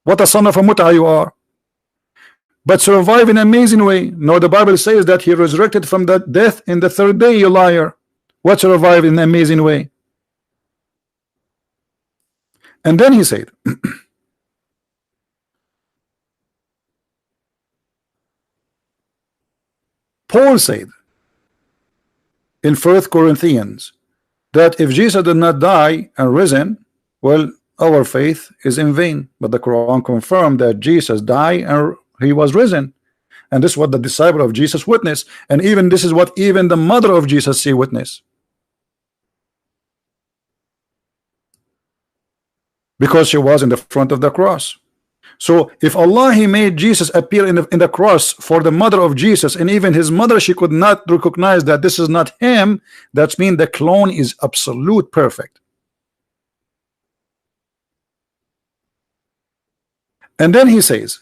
What a son of a mut'ah you are. But survive in an amazing way. No, the Bible says that he resurrected from the death in the third day, you liar. What survive in an amazing way? And then he said, Paul said in 1 Corinthians that if Jesus did not die and risen, well, our faith is in vain. But the Quran confirmed that Jesus died and he was risen, and this is what the disciple of Jesus witnessed, and even this is what even the mother of Jesus see witness, because she was in the front of the cross. So if Allah, he made Jesus appear in the cross for the mother of Jesus, and even his mother, she could not recognize that this is not him, that means the clone is absolute perfect. And then he says,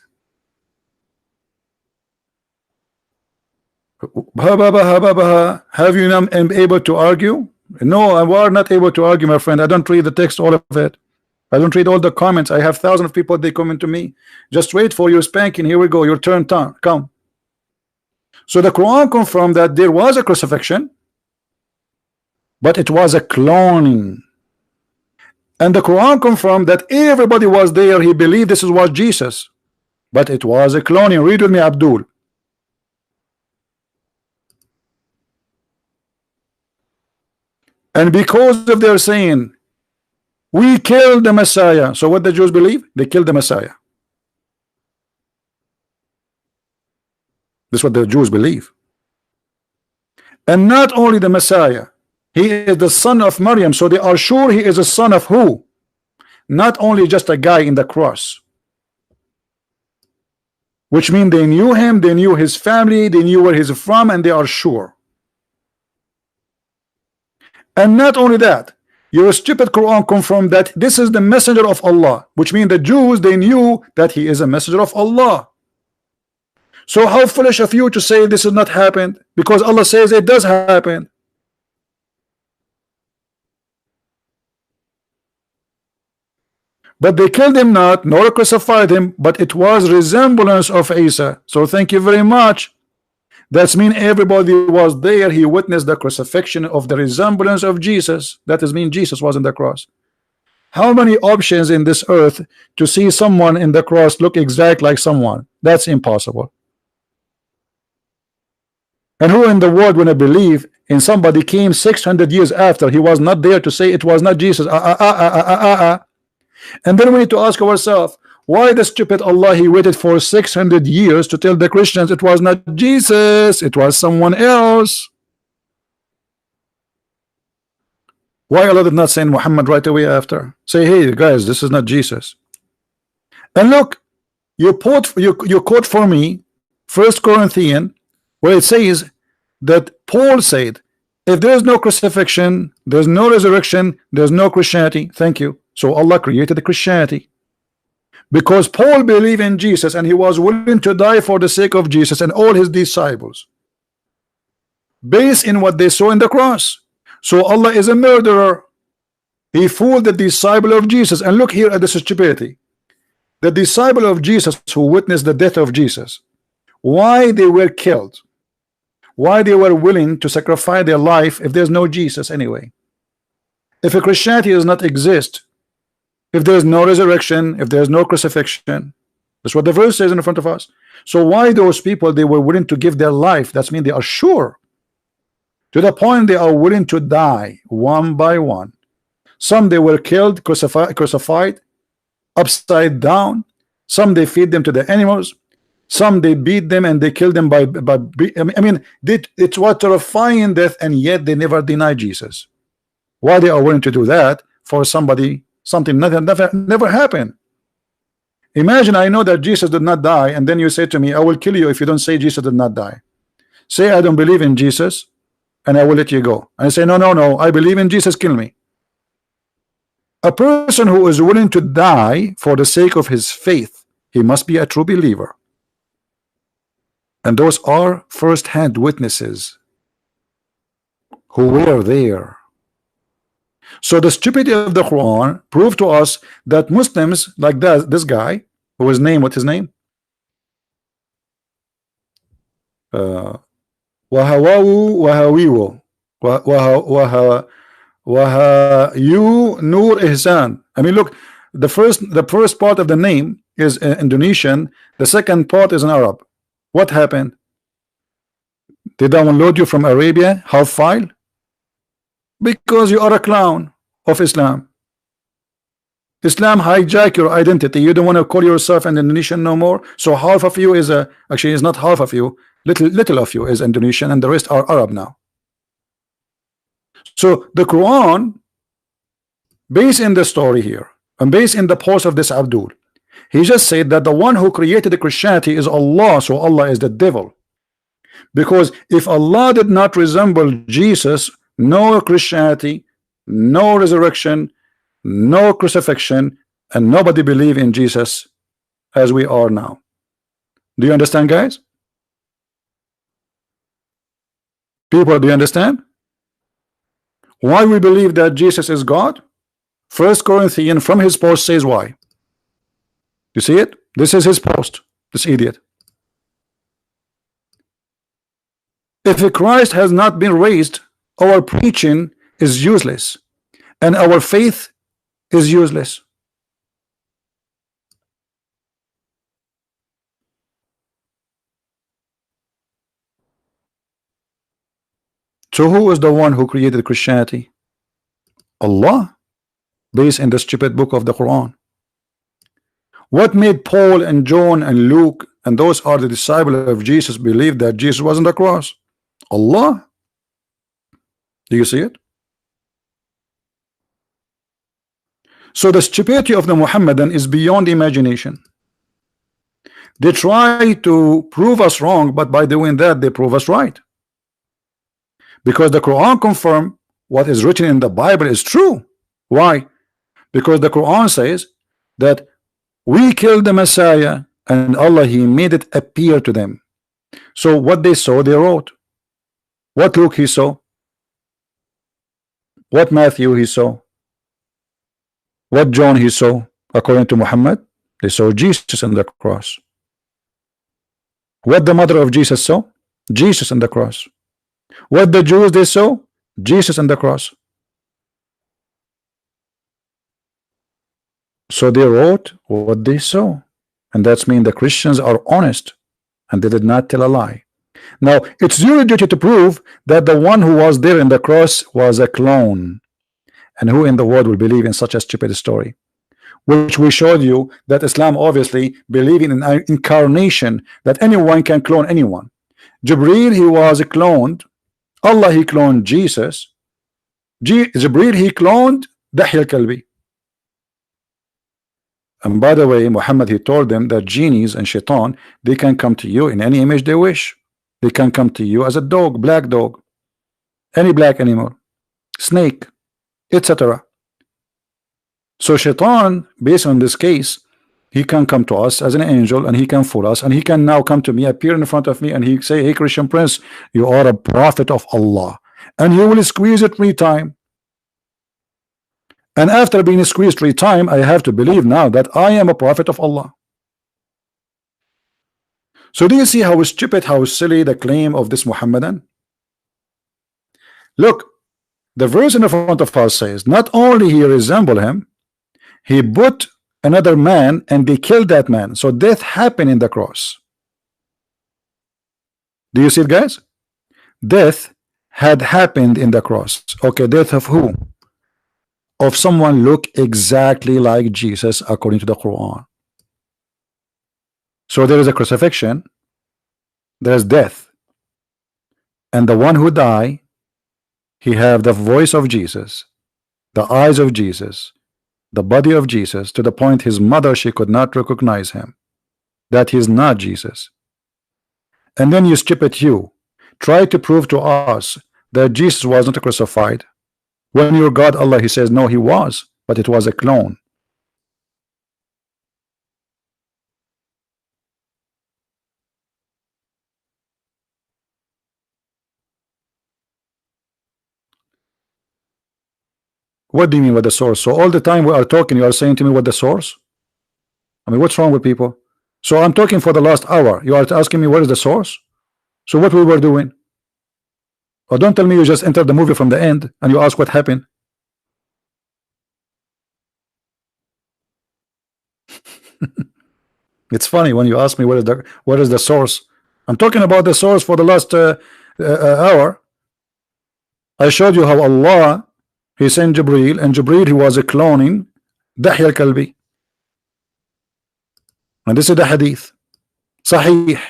have you not been able to argue? No, I was not able to argue, my friend. I don't read the text, all of it. I don't read all the comments. I have thousands of people, they comment to me. Just wait for your spanking. Here we go, your turn, come. So the Quran confirmed that there was a crucifixion, but it was a cloning. And the Quran confirmed that everybody was there. He believed this was Jesus, but it was a cloning. Read with me, Abdul. And because of their saying, we killed the Messiah. So what the Jews believe? They killed the Messiah. This is what the Jews believe. And not only the Messiah, he is the son of Maryam, so they are sure he is a son of who? Not only just a guy in the cross. Which means they knew him, they knew his family, they knew where he's from, and they are sure. And not only that, your stupid Quran confirmed that this is the messenger of Allah, which means the Jews, they knew that he is a messenger of Allah. So how foolish of you to say this has not happened, because Allah says it does happen. But they killed him not, nor crucified him, but it was resemblance of Isa. So thank you very much. That means everybody was there. He witnessed the crucifixion of the resemblance of Jesus. That is mean Jesus was on the cross. How many options in this earth to see someone in the cross look exact like someone? That's impossible. And who in the world when I believe in somebody came 600 years after, he was not there to say it was not Jesus? And then we need to ask ourselves, why the stupid Allah, he waited for 600 years to tell the Christians it was not Jesus, it was someone else? Why Allah did not send Muhammad right away after? Say, hey guys, this is not Jesus. And look, you quote for me 1 Corinthians, where it says that Paul said, if there is no crucifixion, there's no resurrection, there's no Christianity. Thank you. So Allah created the Christianity because Paul believed in Jesus and he was willing to die for the sake of Jesus and all his disciples based in what they saw in the cross. So Allah is a murderer. He fooled the disciple of Jesus. And look here at the stupidity. The disciple of Jesus who witnessed the death of Jesus, why they were killed, why they were willing to sacrifice their life if there's no Jesus anyway. If a Christianity does not exist, if there's no resurrection, if there's no crucifixion, that's what the verse says in front of us. So why those people, they were willing to give their life? That's mean they are sure, to the point they are willing to die one by one. Some they were killed, crucified upside down. Some they feed them to the animals. Some they beat them and they kill them by I mean it's what terrifying death, and yet they never deny Jesus. Why they are willing to do that for somebody? Something never happened. Imagine I know that Jesus did not die, and then you say to me, I will kill you if you don't say Jesus did not die. Say I don't believe in Jesus, and I will let you go. And I say no, I believe in Jesus, kill me. A person who is willing to die for the sake of his faith, he must be a true believer. And those are first-hand witnesses who were there. So the stupidity of the Quran proved to us that Muslims like this guy, who was named, what's his name? Wahyu Nur Ihsan. I mean, look, the first part of the name is Indonesian, the second part is in Arab. What happened? They download you from Arabia, half file? Because you are a clown of Islam. Islam hijack your identity. You don't want to call yourself an Indonesian no more. So half of you is actually it's not half of you. Little of you is Indonesian, and the rest are Arab now. So the Quran, based in the story here, and based in the post of this Abdul, he just said that the one who created the Christianity is Allah. So Allah is the devil. Because if Allah did not resemble Jesus, no Christianity, no resurrection, no crucifixion, and nobody believe in Jesus as we are now. Do you understand, guys? People, do you understand why we believe that Jesus is God? 1 Corinthians from his post says why. You see it? This is his post, this idiot. If Christ has not been raised, our preaching is useless and our faith is useless. So who is the one who created Christianity? Allah, based in the stupid book of the Quran. What made Paul and John and Luke and those are the disciples of Jesus, believe that Jesus was on the cross? Allah. Do you see it? So the stupidity of the Muhammadan is beyond imagination. They try to prove us wrong, but by doing that they prove us right, because the Quran confirm what is written in the Bible is true. Why? Because the Quran says that we killed the Messiah and Allah, he made it appear to them. So what they saw they wrote. What Luke he saw, what Matthew he saw, what John he saw. According to Muhammad, they saw Jesus on the cross. What the mother of Jesus saw, Jesus on the cross. What the Jews they saw, Jesus on the cross. So they wrote what they saw, and that's mean the Christians are honest and they did not tell a lie. Now it's your duty to prove that the one who was there in the cross was a clone, and who in the world will believe in such a stupid story? Which we showed you that Islam obviously believing in an incarnation, that anyone can clone anyone. Jibreel, he was cloned. Allah, he cloned Jesus. Jibreel, he cloned Dahya al-Kalbi. And by the way, Muhammad, he told them that genies and shaitan, they can come to you in any image they wish. They can come to you as a dog, black dog, any black animal, snake, etc. So shaitan, based on this case, he can come to us as an angel, and he can fool us, and he can now come to me, appear in front of me, and he say, hey Christian Prince, you are a prophet of Allah, and you will squeeze it 3 times. And after being squeezed 3 times, I have to believe now that I am a prophet of Allah. So do you see how stupid, how silly the claim of this Muhammadan? Look, the verse in front of us says not only he resembled him, he put another man and they killed that man. So death happened in the cross. Do you see it, guys? Death had happened in the cross. Okay, death of who? Of someone look exactly like Jesus according to the Quran. So there is a crucifixion, there is death, and the one who died, he have the voice of Jesus, the eyes of Jesus, the body of Jesus, to the point his mother, she could not recognize him, that he is not Jesus. And then you stupid, you try to prove to us that Jesus was not crucified, when your God Allah, he says no, he was, but it was a clone. What do you mean with the source? So all the time we are talking, you are saying to me what the source? I mean, what's wrong with people? So I'm talking for the last hour, you are asking me what is the source? So what we were doing? Or don't tell me you just entered the movie from the end and you ask what happened. It's funny when you ask me what is the source. I'm talking about the source for the last hour. I showed you how Allah, he sent Jibreel, and Jibreel, he was a cloning Dahya al-Kalbi, and this is the hadith Sahih.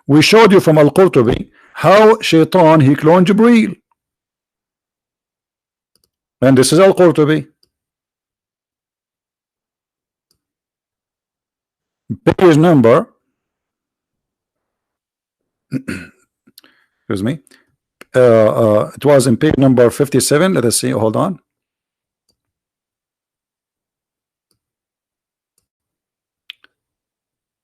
We showed you from Al-Qurtubi how Shaitan, he cloned Jibreel, and this is Al-Qurtubi, page number excuse me, it was in page number 57. Let us see, hold on.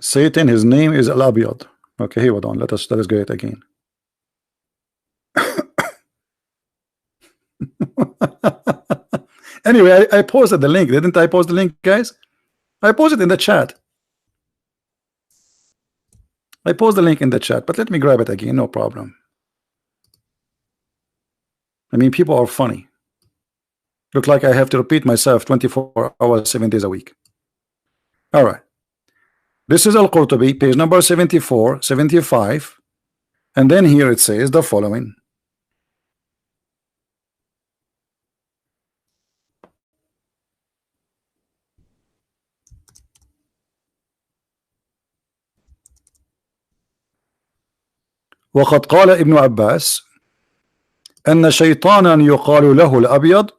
Satan, his name is Al-Abiyad. Okay, hold on, let us get it again. Anyway, I posted the link, didn't I post the link, guys? I posted in the chat. I post the link in the chat, but let me grab it again, no problem. I mean, people are funny. Look like I have to repeat myself 24 hours, 7 days a week. All right. This is Al-Qurtubi, page number 74, 75. And then here it says the following. وقد قال ابن عباس أن شيطانا يقال له الأبيض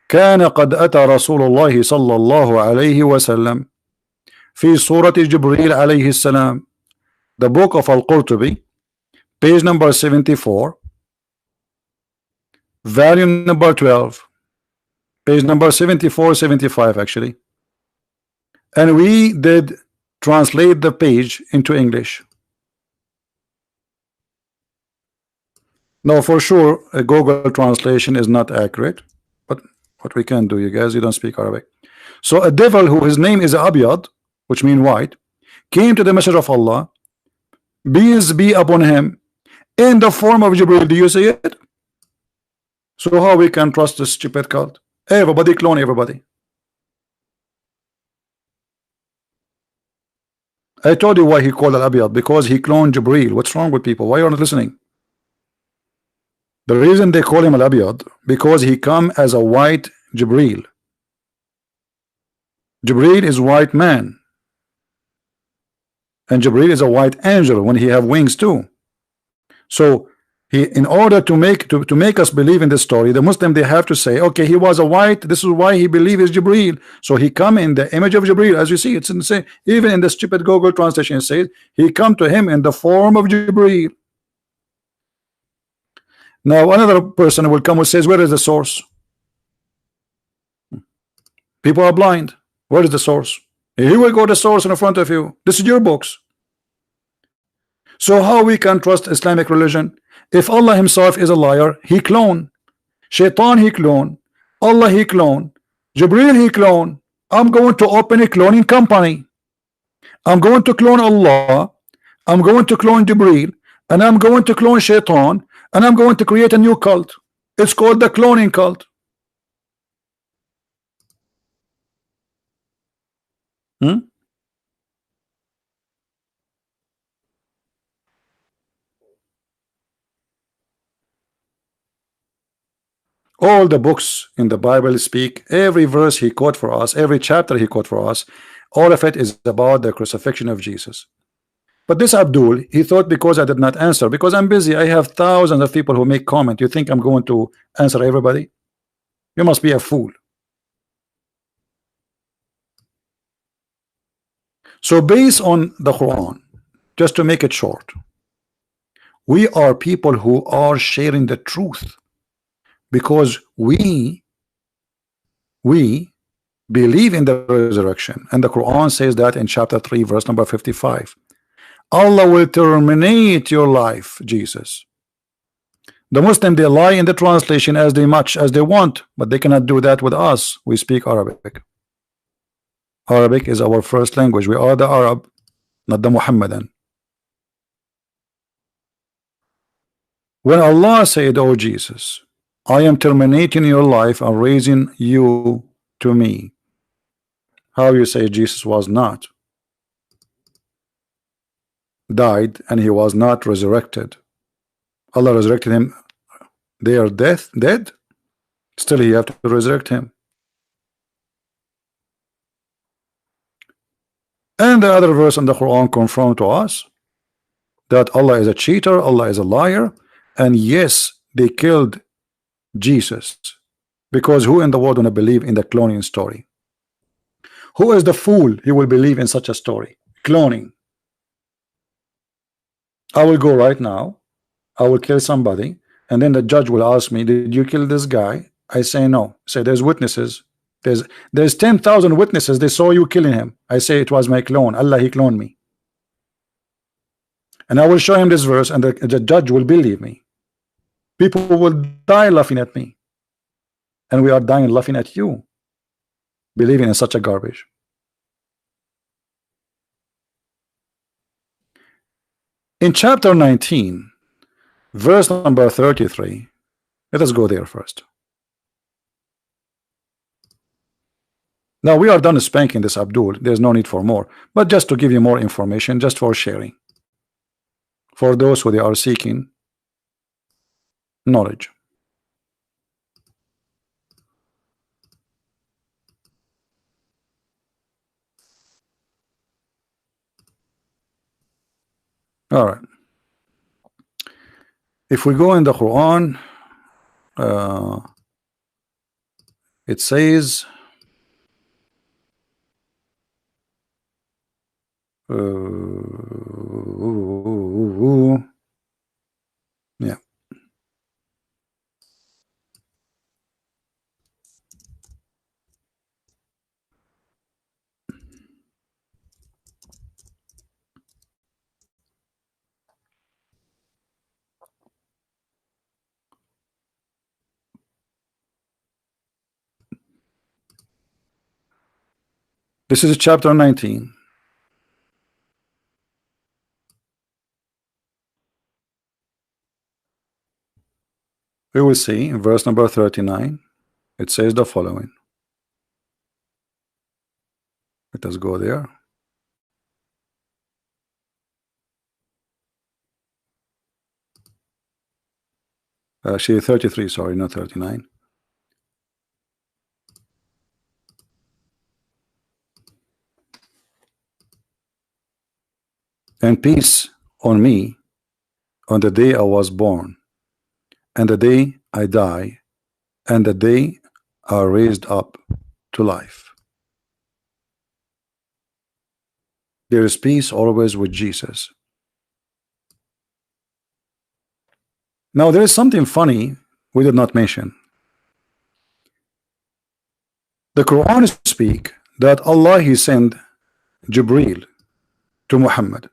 كان قد أتى رسول الله صلى الله عليه وسلم في صورة جبريل عليه السلام. The book of Al-Qurtubi, page number 74, volume number 12, page number 74, 75 actually. And we did translate the page into English. Now for sure a Google translation is not accurate, but what we can do, you guys, you don't speak Arabic. So a devil who his name is Abiyad, which means white, came to the Messenger of Allah, peace be upon him, in the form of Jibril. Do you see it? So how we can trust this stupid cult? Everybody clone everybody. I told you why he called Al-Abiyad, because he cloned Jibril. What's wrong with people? Why are you not listening? The reason they call him Al-Abiyad, because he come as a white Jibril. Jibril is white man, and Jibril is a white angel when he have wings too. So he, in order to make us believe in this story, the Muslim, they have to say, okay, he was a white, this is why he believe is Jibril. So he come in the image of Jibril. As you see, it's insane. Even in the stupid Google translation it says he come to him in the form of Jibril. Now another person will come and says, where is the source? People are blind. Where is the source? Here we go, the source in front of you. This is your books. So how we can trust Islamic religion? If Allah himself is a liar, he clone. Shaitan he clone. Allah he clone. Jibril he clone. I'm going to open a cloning company. I'm going to clone Allah. I'm going to clone Jibril. And I'm going to clone Shaitan. And I'm going to create a new cult. It's called the cloning cult. All the books in the Bible speak, every verse he quote for us, every chapter he quote for us, all of it is about the crucifixion of Jesus. But this Abdul, he thought because I did not answer, because I'm busy, I have thousands of people who make comment. You think I'm going to answer everybody? You must be a fool. So based on the Quran, just to make it short, we are people who are sharing the truth, because we believe in the resurrection, and the Quran says that in chapter 3 verse number 55, Allah will terminate your life, Jesus. The Muslim, they lie in the translation as much as they want, but they cannot do that with us. We speak Arabic. Arabic is our first language. We are the Arab, not the Muhammadan. When Allah said, oh Jesus, I am terminating your life and raising you to me, how you say Jesus was not died and he was not resurrected? Allah resurrected him. They are dead. Still he have to resurrect him. And the other verse in the Quran confirm to us that Allah is a cheater, Allah is a liar, and yes, they killed Jesus, because who in the world wanna believe in the cloning story? Who is the fool he will believe in such a story? Cloning. I will go right now, I will kill somebody, and then the judge will ask me, did you kill this guy? I say no. Say there's witnesses. There's 10,000 witnesses, they saw you killing him. I say it was my clone. Allah, he cloned me. And I will show him this verse, and the judge will believe me. People will die laughing at me, and we are dying laughing at you, believing in such a garbage. In chapter 19 verse number 33, let us go there first. Now we are done spanking this Abdul. There's no need for more, but just to give you more information, just for sharing, for those who they are seeking knowledge. All right. If we go in the Quran, it says yeah. This is chapter 19. We will see in verse number 39. It says the following. Let us go there. Actually 33, sorry, not 39. And peace on me on the day I was born, and the day I die, and the day I raised up to life. There is peace always with Jesus. Now there is something funny we did not mention. The Quran speak that Allah he sent Jibreel to Muhammad.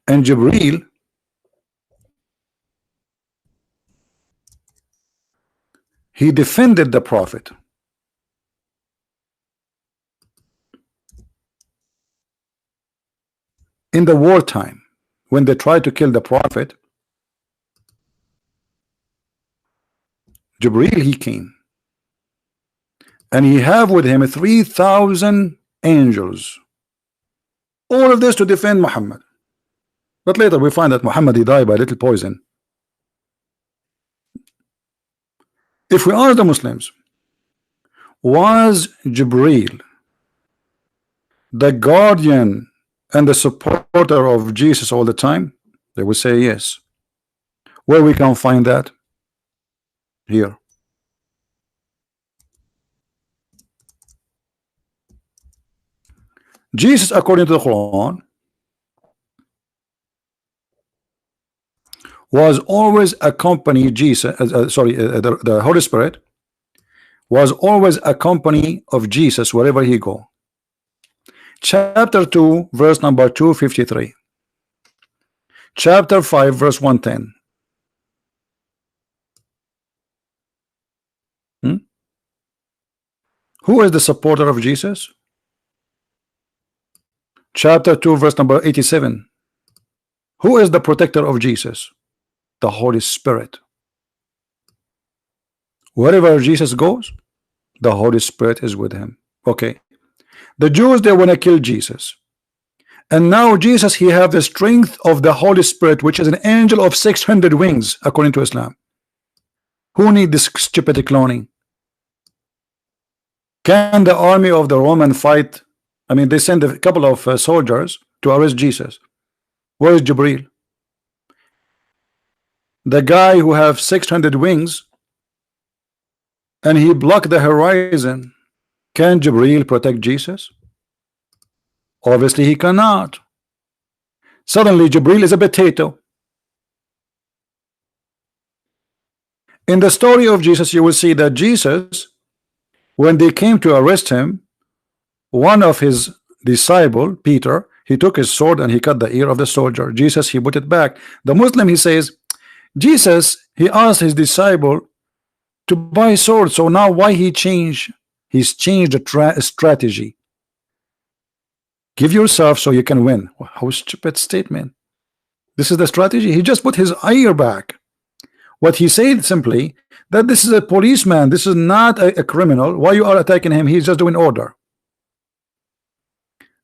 And Jibreel he defended the Prophet. In the wartime, when they tried to kill the Prophet, Jibreel he came, and he have with him 3,000 angels. All of this to defend Muhammad. But later we find that Muhammad he died by little poison. If we ask the Muslims, was Jibreel the guardian and the supporter of Jesus all the time? They will say yes. Where we can find that? Here. Jesus, according to the Quran, was always accompany Jesus. The Holy Spirit was always accompany of Jesus wherever he go. Chapter 2, verse number 253. Chapter 5, verse 110. Who is the supporter of Jesus? Chapter 2, verse number 87. Who is the protector of Jesus? The Holy Spirit. Wherever Jesus goes, the Holy Spirit is with him. Okay. The Jews, they want to kill Jesus. And now Jesus, he have the strength of the Holy Spirit, which is an angel of 600 wings, according to Islam. Who need this stupid cloning? Can the army of the Roman fight? I mean, they send a couple of soldiers to arrest Jesus. Where is Jibreel? The guy who have 600 wings and he blocked the horizon. Can Jibreel protect Jesus? Obviously he cannot. Suddenly Jibreel is a potato. In the story of Jesus, you will see that Jesus, when they came to arrest him, one of his disciple, Peter, he took his sword and he cut the ear of the soldier. Jesus, he put it back. The Muslim, he says, Jesus, he asked his disciple to buy sword. So now why he changed? He's changed the strategy. Give yourself so you can win. How stupid statement. This is the strategy. He just put his ear back. What he said simply, that this is a policeman. This is not a criminal. Why you are attacking him? He's just doing order.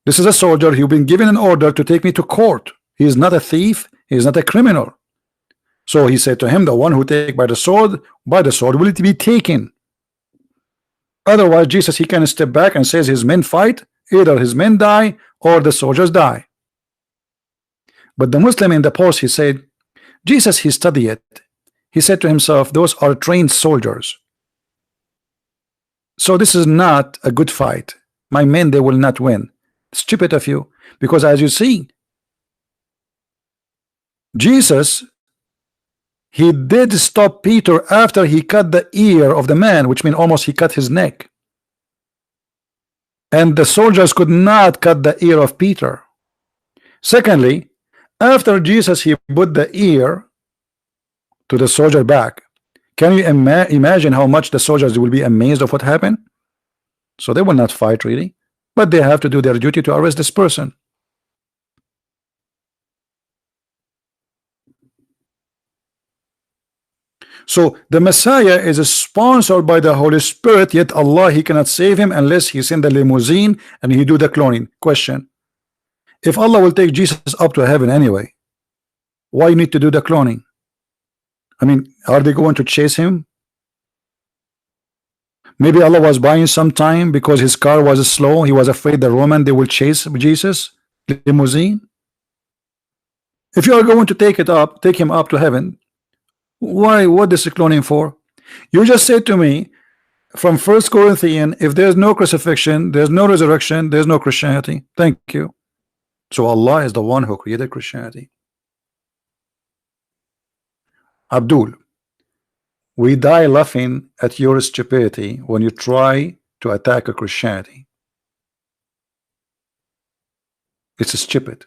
This is a soldier. He's been given an order to take me to court. He is not a thief. He is not a criminal. So he said to him, the one who take by the sword will it be taken. Otherwise, Jesus, he can step back and says his men fight. either his men die or the soldiers die. But the Muslim in the post, he said, Jesus, he studied it. He said to himself, those are trained soldiers. So this is not a good fight. My men, they will not win. Stupid of you. Because as you see, Jesus, he did stop Peter after he cut the ear of the man, which means almost he cut his neck. And the soldiers could not cut the ear of Peter. Secondly, after Jesus, he put the ear to the soldier back. Can you imagine how much the soldiers will be amazed of what happened? So they will not fight really, but they have to do their duty to arrest this person. So the Messiah is sponsored by the Holy Spirit, yet Allah, he cannot save him unless he send the limousine and he do the cloning. Question: if Allah will take Jesus up to heaven anyway, why you need to do the cloning? I mean, are they going to chase him? Maybe Allah was buying some time because his car was slow. He was afraid the Roman, they will chase Jesus limousine. If you are going to take him up to heaven, why? What is cloning for? You just said to me from 1 Corinthians, if there's no crucifixion, there's no resurrection, there's no Christianity. Thank you. So Allah is the one who created Christianity. Abdul, we die laughing at your stupidity when you try to attack a Christianity. It's stupid.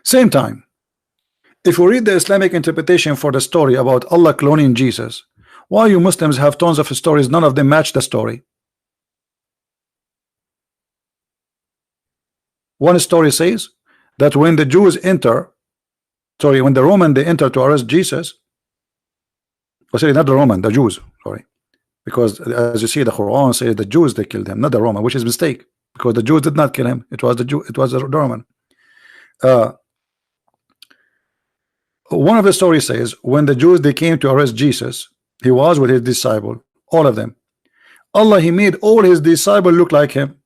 Same time, if we read the Islamic interpretation for the story about Allah cloning Jesus, why you Muslims have tons of stories, none of them match the story. One story says that when the Jews enter, when the Roman they enter to arrest Jesus, or sorry, not the Roman, the Jews, sorry, because as you see, the Quran says the Jews they killed him, not the Roman, which is a mistake, because the Jews did not kill him. It was the Jew, it was the Roman. One of the stories says when the Jews they came to arrest Jesus, he was with his disciple, all of them. Allah, he made all his disciples look like him.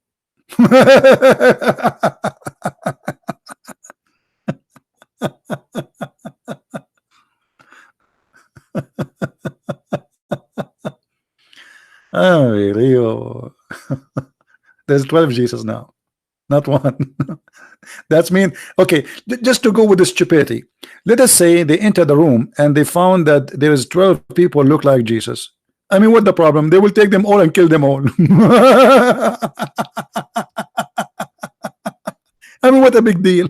Oh, really? There's 12 Jesus now, not one. That's mean. Okay, just to go with the stupidity, let us say they enter the room and they found that there is 12 people look like Jesus. I mean, what the problem? They will take them all and kill them all. I mean, what a big deal.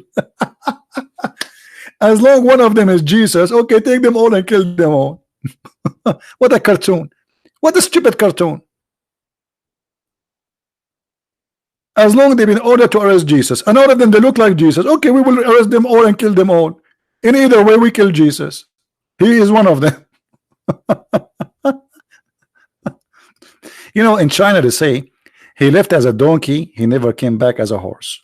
As long one of them is Jesus, okay, take them all and kill them all. What a cartoon. What a stupid cartoon. As long as they've been ordered to arrest Jesus, and all of them they look like Jesus, okay, we will arrest them all and kill them all. In either way, we kill Jesus. He is one of them. You know, in China they say he left as a donkey, he never came back as a horse.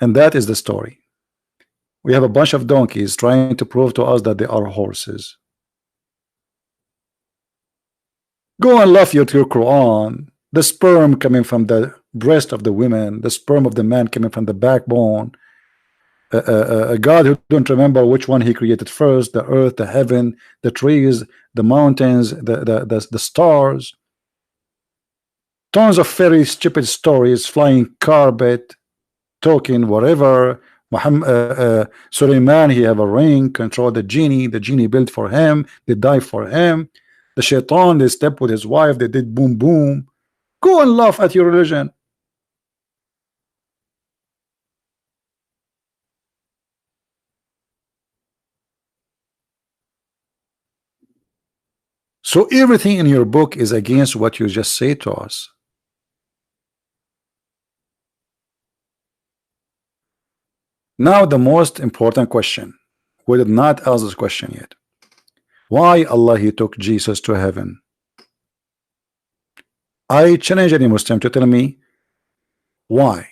And that is the story. We have a bunch of donkeys trying to prove to us that they are horses. Go and laugh at your Quran. The sperm coming from the breast of the women, the sperm of the man coming from the backbone. A God who don't remember which one he created first, the earth, the heaven, the trees, the mountains, the stars. Tons of very stupid stories, flying carpet, talking whatever. Suleiman, he have a ring, control the genie built for him, they die for him. The shaitan, they step with his wife, they did boom boom. Go and laugh at your religion. So everything in your book is against what you just say to us. Now the most important question. We did not ask this question yet. Why Allah he took Jesus to heaven? I challenge any Muslim to tell me why.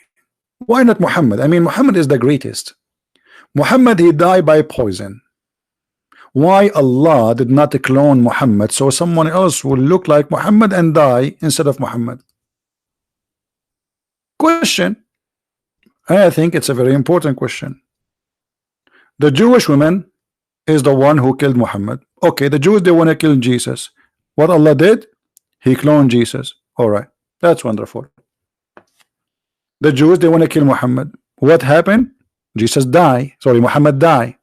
Why not Muhammad? I mean, Muhammad is the greatest. Muhammad, he died by poison. Why Allah did not clone Muhammad so someone else will look like Muhammad and die instead of Muhammad? Question, and I think it's a very important question. The Jewish woman is the one who killed Muhammad. Okay, the Jews, they want to kill Jesus. What Allah did? He cloned Jesus. All right, that's wonderful. The Jews, they want to kill Muhammad. What happened? Jesus died. Sorry, Muhammad died.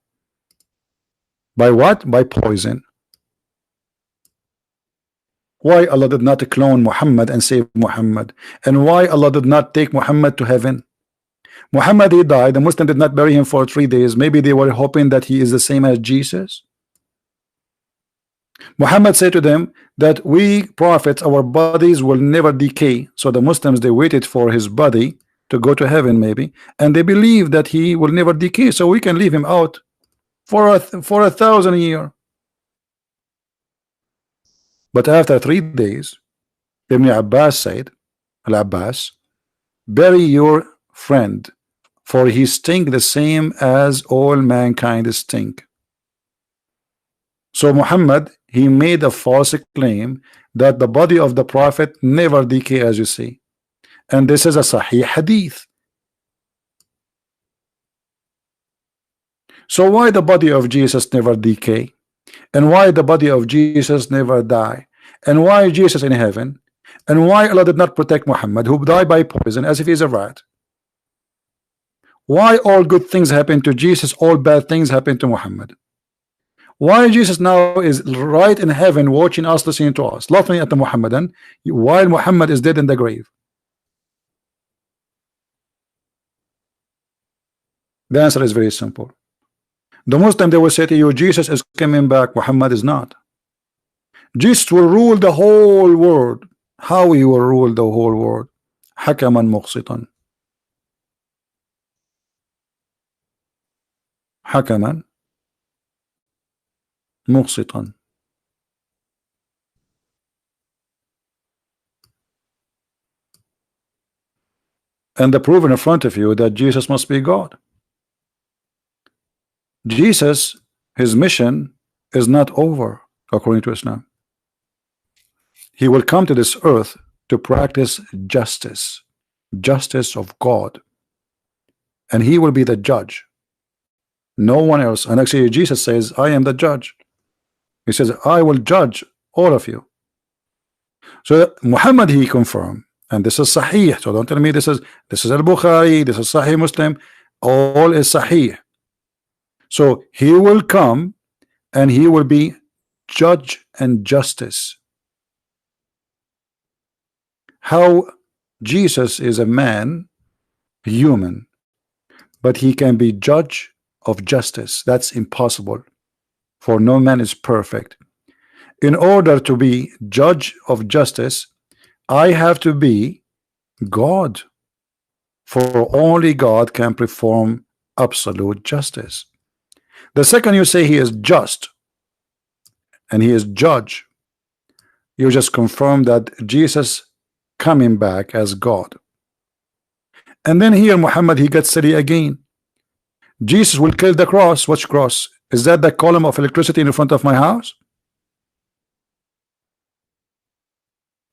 By what? By poison. Why Allah did not clone Muhammad and save Muhammad? And why Allah did not take Muhammad to heaven? Muhammad, he died. The Muslim did not bury him for 3 days. Maybe they were hoping that he is the same as Jesus. Muhammad said to them that we prophets, our bodies will never decay. So the Muslims, they waited for his body to go to heaven maybe, and they believe that he will never decay, so we can leave him out for a 1,000 years. But after 3 days, Ibn Abbas said, Al-Abbas, bury your friend, for he stink the same as all mankind stink. So Muhammad, he made a false claim that the body of the prophet never decay, as you see, and this is a Sahih hadith. So why the body of Jesus never decay? And why the body of Jesus never die? And why Jesus in heaven? And why Allah did not protect Muhammad, who died by poison as if he's a rat? Why all good things happen to Jesus, all bad things happen to Muhammad? Why Jesus now is right in heaven watching us, listening to us, laughing at the Muhammadan, while Muhammad is dead in the grave? The answer is very simple. The Muslim, they will say to you, Jesus is coming back, Muhammad is not. Jesus will rule the whole world. How he will rule the whole world? Hakaman muqsitan. Hakaman muqsitan. And the proof in front of you that Jesus must be God. Jesus, his mission is not over according to Islam. He will come to this earth to practice justice, justice of God, and he will be the judge, no one else. And actually Jesus says, I am the judge. He says, I will judge all of you. So Muhammad, he confirmed, and this is Sahih. So don't tell me this is Al-Bukhari, this is Sahih Muslim, all is Sahih. So he will come and he will be judge and justice. How Jesus is a man, human, but he can be judge of justice. That's impossible, for no man is perfect. In order to be judge of justice, I have to be God, for only God can perform absolute justice. The second you say he is just and he is judge, you just confirm that Jesus coming back as God. And then here Muhammad, he gets silly again. Jesus will kill the cross. Which cross? Is that the column of electricity in front of my house?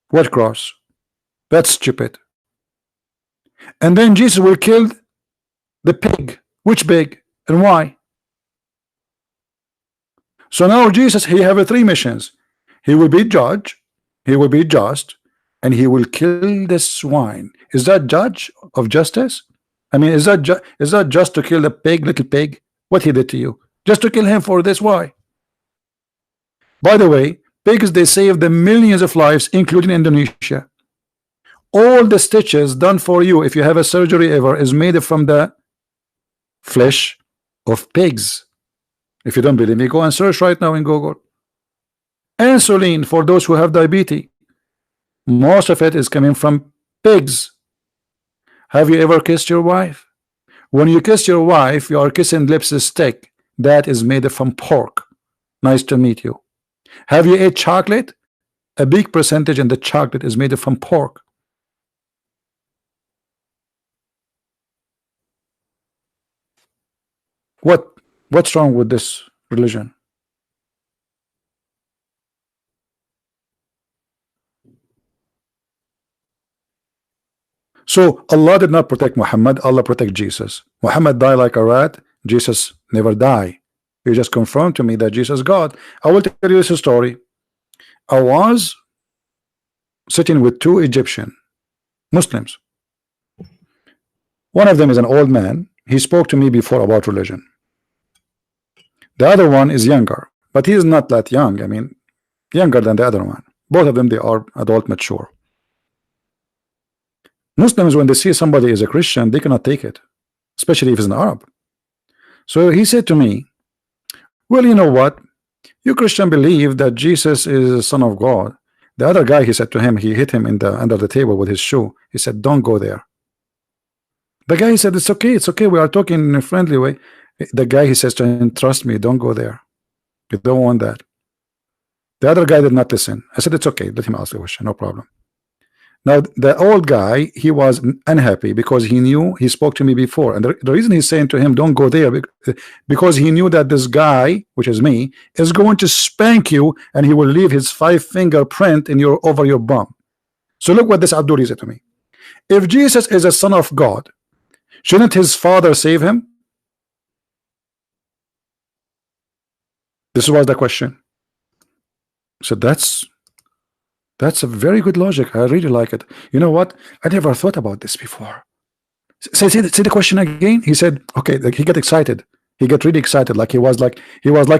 What cross? That's stupid. And then Jesus will kill the pig. Which pig and why? So now Jesus, he have 3 missions. He will be judge, he will be just, and he will kill the swine. Is that judge of justice? I mean, is that just to kill the pig, little pig? What he did to you? Just to kill him for this? Why? By the way, pigs, they save the millions of lives, including Indonesia. All the stitches done for you, if you have a surgery ever, is made from the flesh of pigs. If you don't believe me, go and search right now in Google. Insulin for those who have diabetes, most of it is coming from pigs. Have you ever kissed your wife? When you kiss your wife, you are kissing lips stick that is made from pork. Nice to meet you. Have you ate chocolate? A big percentage in the chocolate is made from pork. What's wrong with this religion? So Allah did not protect Muhammad, Allah protect Jesus. Muhammad died like a rat, Jesus never die. You just confirmed to me that Jesus is God. I will tell you this story. I was sitting with two Egyptian Muslims. One of them is an old man. He spoke to me before about religion. The other one is younger, but he is not that young. I mean, younger than the other one. Both of them, they are adult mature. Muslims, when they see somebody is a Christian, they cannot take it, especially if it's an Arab. So he said to me, well, you know what? You Christian believe that Jesus is the Son of God. The other guy, he said to him, he hit him in the under the table with his shoe. He said, don't go there. The guy said, it's okay, we are talking in a friendly way. The guy, he says to him, trust me, don't go there. You don't want that. The other guy did not listen. I said, it's okay, let him ask the question, no problem. Now the old guy, he was unhappy because he knew, he spoke to me before, and the reason he's saying to him don't go there, because he knew that this guy, which is me, is going to spank you, and he will leave his 5-finger print in your over your bum. So look what this Abdul said to me. If Jesus is a son of God, shouldn't his father save him? This was the question. So that's a very good logic. I really like it. You know what? I never thought about this before. Say the question again. He said, okay, like he got excited. He got really excited, like he was like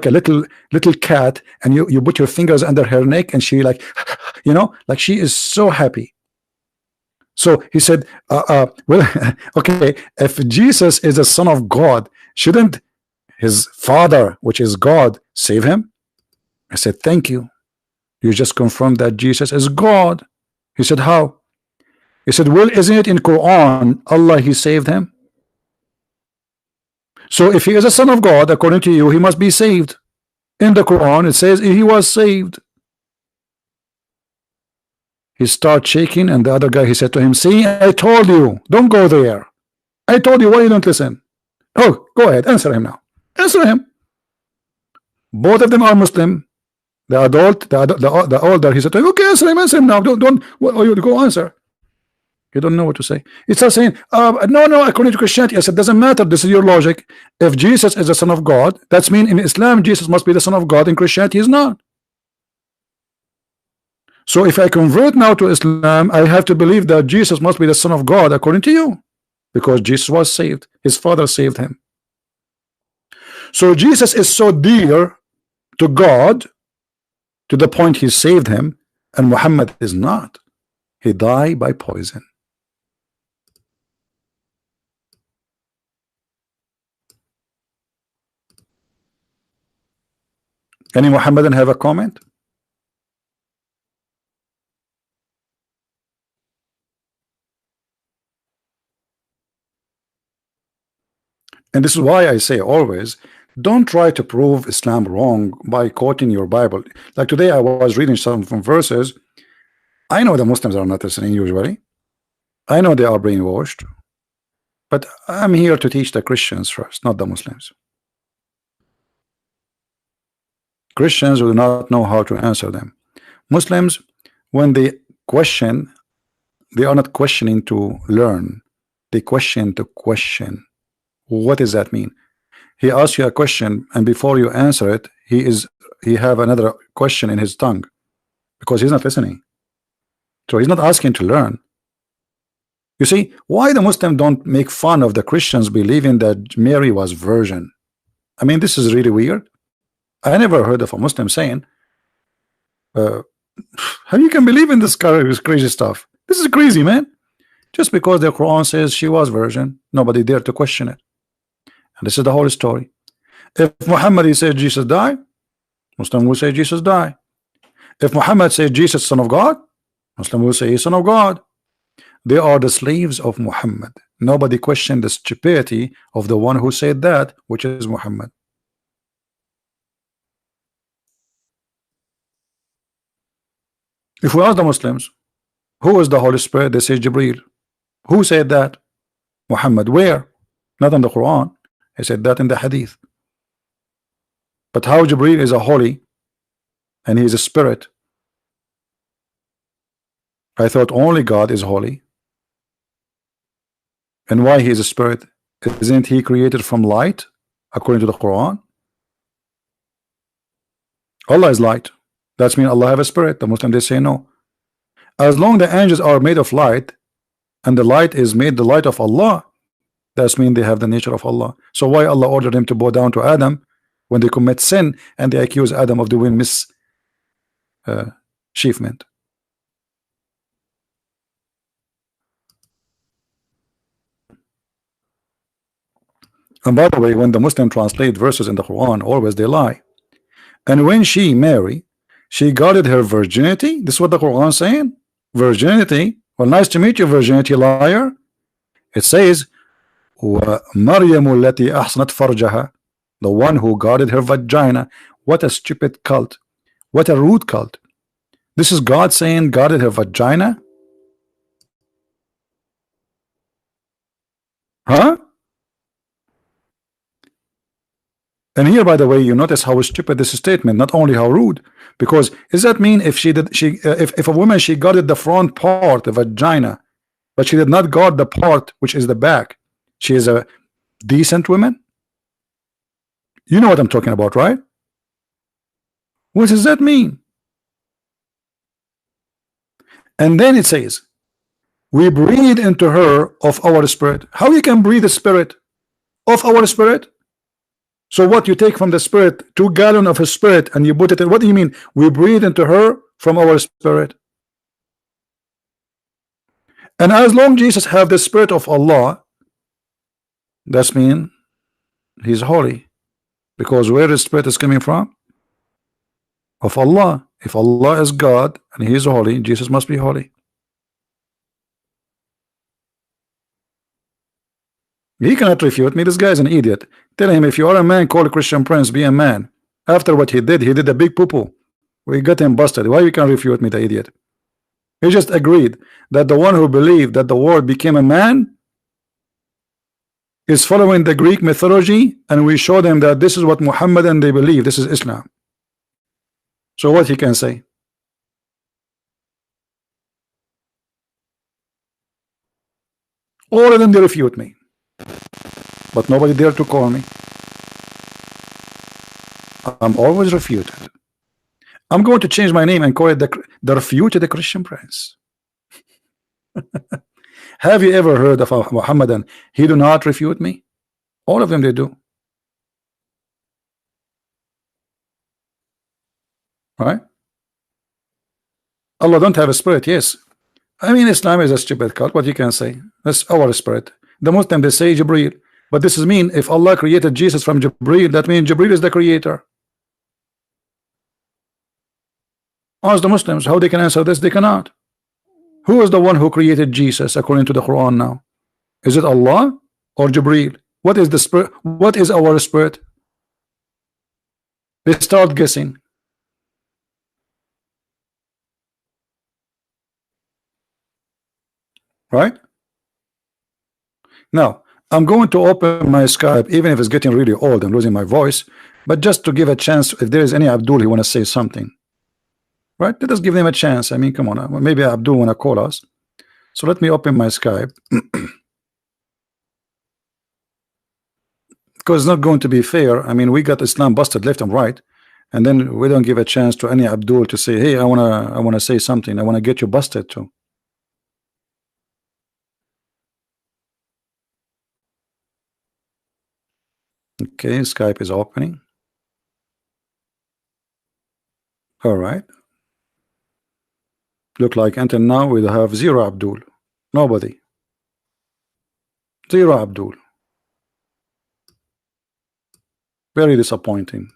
a little cat, and you put your fingers under her neck, and she like, you know, like she is so happy. So he said, well, okay, if Jesus is a son of God, shouldn't his father, which is God, save him? I said, thank you. You just confirmed that Jesus is God. He said, how? He said, well, isn't it in Quran, Allah, he saved him? So if he is a son of God, according to you, he must be saved. In the Quran, it says he was saved. He started shaking, and the other guy, he said to him, see, I told you, don't go there. I told you, why you don't listen? Oh, go ahead, answer him now. Answer him. Both of them are Muslim. The adult, the older, he said to him, okay, answer him now. Don't you go answer. You don't know what to say. He starts saying, no, according to Christianity. I said, doesn't matter. This is your logic. If Jesus is the son of God, that's mean in Islam, Jesus must be the son of God. In Christianity, he's not. So if I convert now to Islam, I have to believe that Jesus must be the son of God, according to you, because Jesus was saved. His father saved him. So Jesus is so dear to God, to the point he saved him, and Muhammad is not. He died by poison. Any Muhammadan have a comment? And this is why I say always, don't try to prove Islam wrong by quoting your Bible. Like today I was reading some from verses. I know the Muslims are not listening usually. I know they are brainwashed. But I'm here to teach the Christians first, not the Muslims. Christians will not know how to answer them. Muslims, when they question, they are not questioning to learn. They question to question. What does that mean? He asks you a question, and before you answer it, he have another question in his tongue, because he's not listening. So he's not asking to learn. You see, why the Muslims don't make fun of the Christians believing that Mary was virgin? I mean, this is really weird. I never heard of a Muslim saying, how you can believe in this crazy stuff? This is crazy, man. Just because the Quran says she was virgin, nobody dared to question it. And this is the whole story. If Muhammad said Jesus died, Muslim will say Jesus died. If Muhammad said Jesus son of God, Muslim will say he's son of God. They are the slaves of Muhammad. Nobody questioned the stupidity of the one who said that, which is Muhammad. If we ask the Muslims, who is the Holy Spirit? They say Jibreel. Who said that? Muhammad. Where? Not in the Quran. He said that in the Hadith. But how Jibreel is a holy and he is a spirit? I thought only God is holy. And why he is a spirit? Isn't he created from light according to the Quran? Allah is light. That's mean Allah have a spirit. The Muslims, they say no. As long the angels are made of light, and the light is made the light of Allah, that's mean they have the nature of Allah. So why Allah ordered him to bow down to Adam when they commit sin and they accuse Adam of doing mischievement? And by the way, when the Muslim translate verses in the Quran, always they lie. And when she married, she guarded her virginity. This is what the Quran is saying. Virginity. Well, nice to meet you, virginity liar. It says, وَمَرْيَمُ الَّتِي أَحْصَنَتْ فَرْجَهَا, the one who guarded her vagina. What a stupid cult. What a rude cult. This is God saying guarded her vagina? Huh? And here, by the way, you notice how stupid this statement, not only how rude, because does that mean if if a woman, she guarded the front part, the vagina, but she did not guard the part which is the back, she is a decent woman? You know what I'm talking about, right? What does that mean? And then it says, we breathe into her of our spirit. How you can breathe the spirit of our spirit? So what, you take from the spirit 2 gallons of a spirit and you put it in? What do you mean we breathe into her from our spirit? And as long Jesus have the spirit of Allah, that's mean he's holy, because where the spirit is coming from? Of Allah. If Allah is God and he is holy, Jesus must be holy. He cannot refute me. This guy is an idiot. Tell him, if you are a man, call a Christian Prince, be a man. After what he did a big poo-poo. We got him busted. Why you can't refute me, the idiot? He just agreed that the one who believed that the word became a man is following the Greek mythology, and we showed him that this is what Muhammad and they believe. This is Islam. So what he can say? All of them, they refute me. But nobody dare to call me. I'm always refuted. I'm going to change my name and call it the refuted Christian Prince. Have you ever heard of a Muhammadan? He do not refute me. All of them, they do. Right? Allah don't have a spirit. Yes. I mean, Islam is a stupid cult. What you can say? That's our spirit. The Muslim, they say Jibreel. But this is mean if Allah created Jesus from Jibreel, that means Jibreel is the creator. Ask the Muslims how they can answer this. They cannot. Who is the one who created Jesus according to the Quran now? Is it Allah or Jibreel? What is the spirit? What is our spirit? They start guessing. Right? Now, I'm going to open my Skype, even if it's getting really old and losing my voice, but just to give a chance if there is any Abdul who want to say something. Right? Let us give them a chance. I mean, come on. Maybe Abdul want to call us. So let me open my Skype. Because it's not going to be fair. I mean, we got Islam busted left and right, and then we don't give a chance to any Abdul to say, hey, I wanna say something. I want to get you busted too. Okay, Skype is opening. All right. Look like until now we have 0 Abdul. Nobody. 0 Abdul. Very disappointing.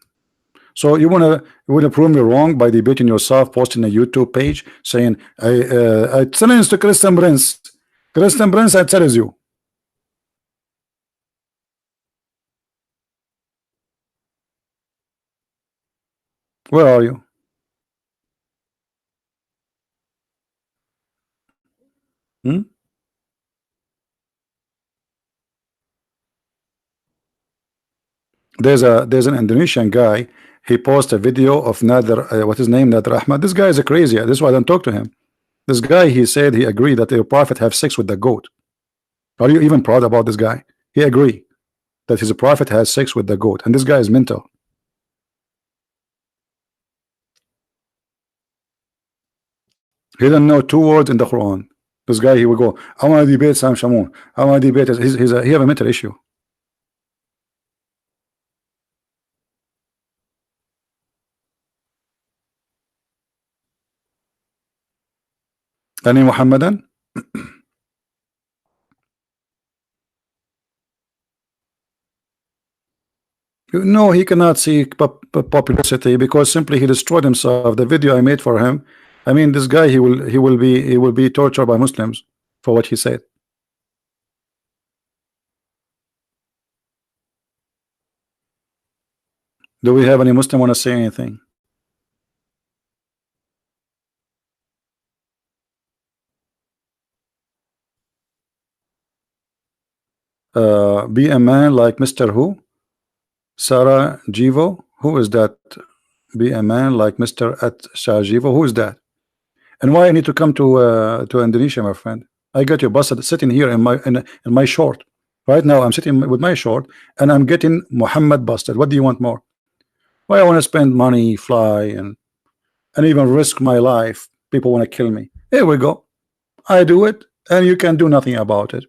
So you wanna prove me wrong by debating yourself, posting a YouTube page saying I challenge to Christian Prince. Christian Prince, I challenge you. Where are you? There's an Indonesian guy. He posted a video of Nader, what's his name, Nader Ahmad. This guy is a crazy. This is why I don't talk to him. This guy, he said he agreed that the prophet have sex with the goat. Are you even proud about this guy? He agree that his prophet has sex with the goat, and this guy is mental. He doesn't know 2 words in the Quran. This guy, he will go, I want to debate Sam Shamoun. I want to debate. He have a mental issue. Any Muhammadan? No, he cannot see popularity because simply he destroyed himself. The video I made for him, I mean, this guy, he will be tortured by Muslims for what he said. Do we have any Muslim want to say anything? Be a man like Mr. Who? Sarah Jivo? Who is that? Be a man like Mr. at Shajivo? Who is that? And why I need to come to Indonesia, my friend? I got you busted sitting here in my short. Right now I'm sitting with my short and I'm getting Muhammad busted. What do you want more? Why I want to spend money, fly, and even risk my life? People want to kill me. Here we go. I do it, and you can do nothing about it.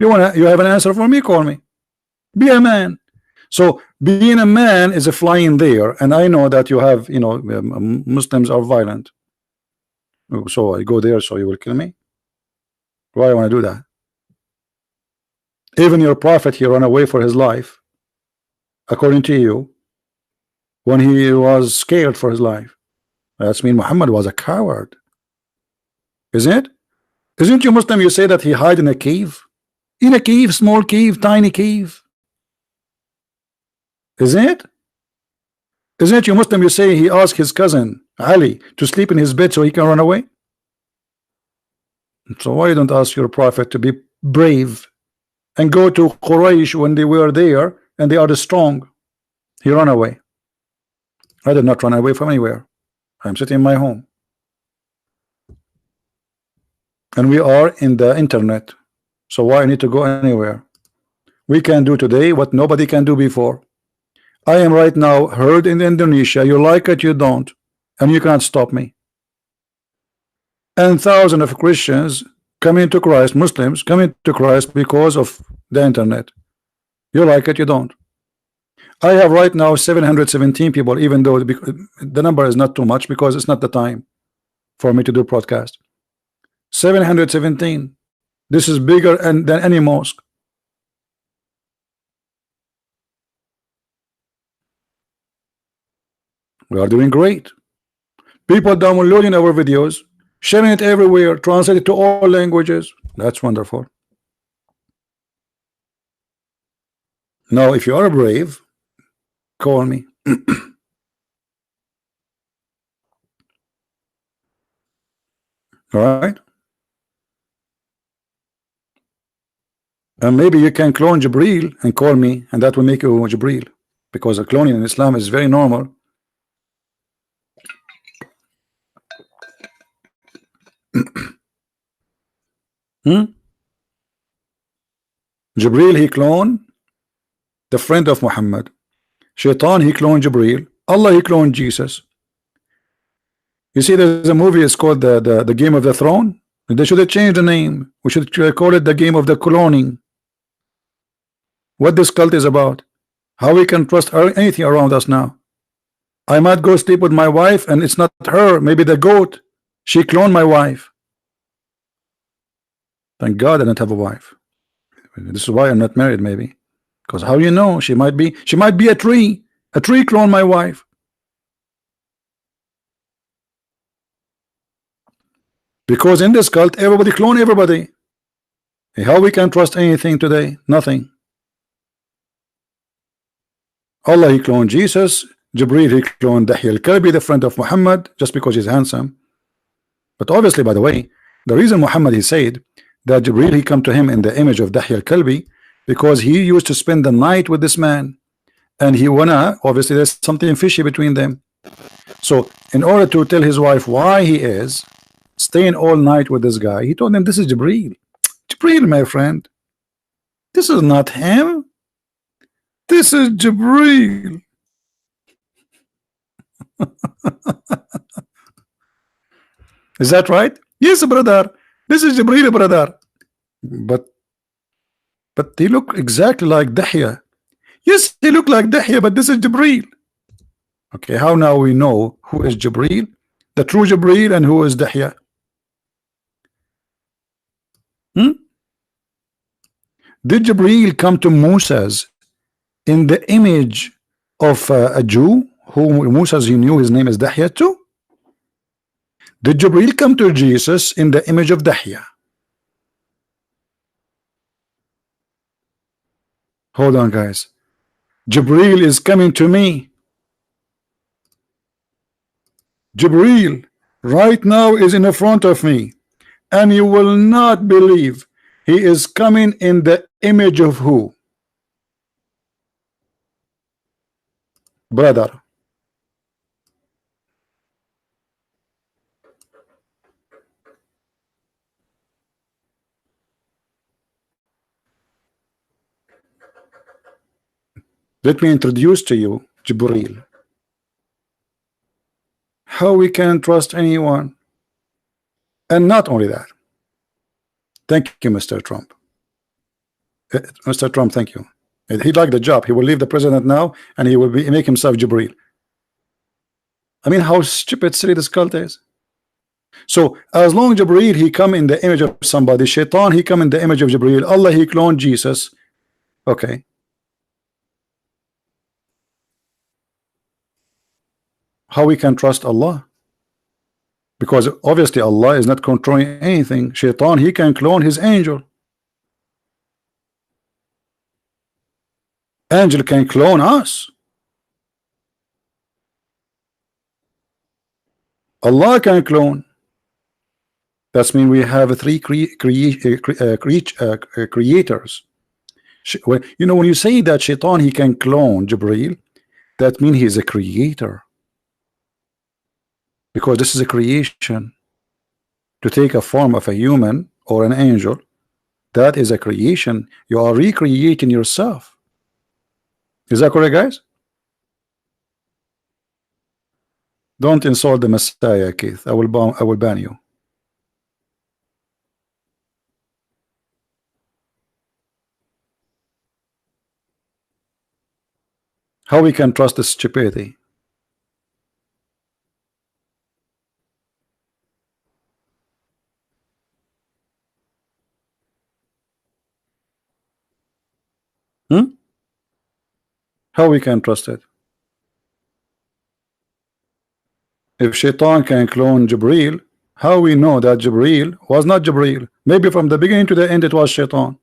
You have an answer for me? Call me. Be a man. So being a man is a flying there, and I know that you have, Muslims are violent. So I go there, so you will kill me. Why I want to do that? Even your prophet, he ran away for his life, according to you, when he was scared for his life. That's mean Muhammad was a coward, isn't it? Isn't you Muslim? You say that he hid in a cave, small cave, tiny cave. Isn't it? Isn't it you Muslim? You say he asked his cousin Ali to sleep in his bed so he can run away. So why you don't ask your prophet to be brave and go to Quraysh when they were there and they are strong? He ran away. I did not run away from anywhere. I'm sitting in my home. And we are in the internet. So why I need to go anywhere? We can do today what nobody can do before. I am right now heard in Indonesia. You like it, you don't, and you can't stop me. And thousands of Christians coming to Christ, Muslims coming to Christ because of the internet. You like it, you don't. I have right now 717 people, even though the number is not too much because it's not the time for me to do broadcast. 717. This is bigger than any mosque. We are doing great. People downloading our videos, sharing it everywhere, translated to all languages. That's wonderful. Now, if you are brave, call me. All right. And maybe you can clone Jibril and call me, and that will make you Jibril, because a cloning in Islam is very normal. Jibril, he cloned the friend of Muhammad. Shaitan, he cloned Jibril. Allah, he cloned Jesus. You see, there's a movie, it's called the Game of the Throne. They should have changed the name. We should call it the Game of the Cloning. What this cult is about, how we can trust anything around us now. I might go sleep with my wife and it's not her, maybe the goat. She cloned my wife. Thank God I don't have a wife. This is why I'm not married, maybe. Because how you know? She might be a tree. A tree cloned my wife. Because in this cult, everybody clone everybody. How we can trust anything today? Nothing. Allah, he cloned Jesus. Jibril, he cloned Dahya al-Kalbi, the friend of Muhammad, just because he's handsome. But obviously, by the way, the reason Muhammad, he said that Jibril, he come to him in the image of Dahya al-Kalbi, because he used to spend the night with this man, and he wanna, obviously there's something fishy between them. So in order to tell his wife why he is staying all night with this guy, he told him, this is Jibril. Jibril, my friend. This is not him. This is Jibreel. Is that right? Yes, brother. This is Jibreel, brother. But they look exactly like Dahya. Yes, they look like Dahya, but this is Jibreel. Okay, how now we know who is Jibreel, the true Jibreel, and who is Dahya? Did Jibreel come to Moses in the image of a Jew who Moses he knew his name is Dahya too? Did Jibreel come to Jesus in the image of Dahya? Hold on, guys. Jibreel is coming to me. Jibreel right now is in the front of me, and you will not believe he is coming in the image of who? Brother. Let me introduce to you Jibreel. How we can trust anyone. And not only that. Thank you, Mr. Trump. Mr. Trump, thank you. He liked the job. He will leave the president now, and he will make himself Jibreel. I mean, how stupid, silly this cult is. So, as long as Jibreel, he come in the image of somebody. Shaitan, he come in the image of Jibreel. Allah, he cloned Jesus. Okay. How we can trust Allah? Because obviously Allah is not controlling anything. Shaitan, he can clone his angel. Angel can clone us. Allah can clone. That means we have three creators. You know, when you say that Shaitan, he can clone Jibreel, that means he's a creator. Because this is a creation. To take a form of a human or an angel, that is a creation. You are recreating yourself. Is that correct, guys? Don't insult the Messiah, Keith. I will ban you. How we can trust this stupidity? How we can trust it? If Shaitan can clone Jibreel, how we know that Jibreel was not Jibreel? Maybe from the beginning to the end it was Shaitan.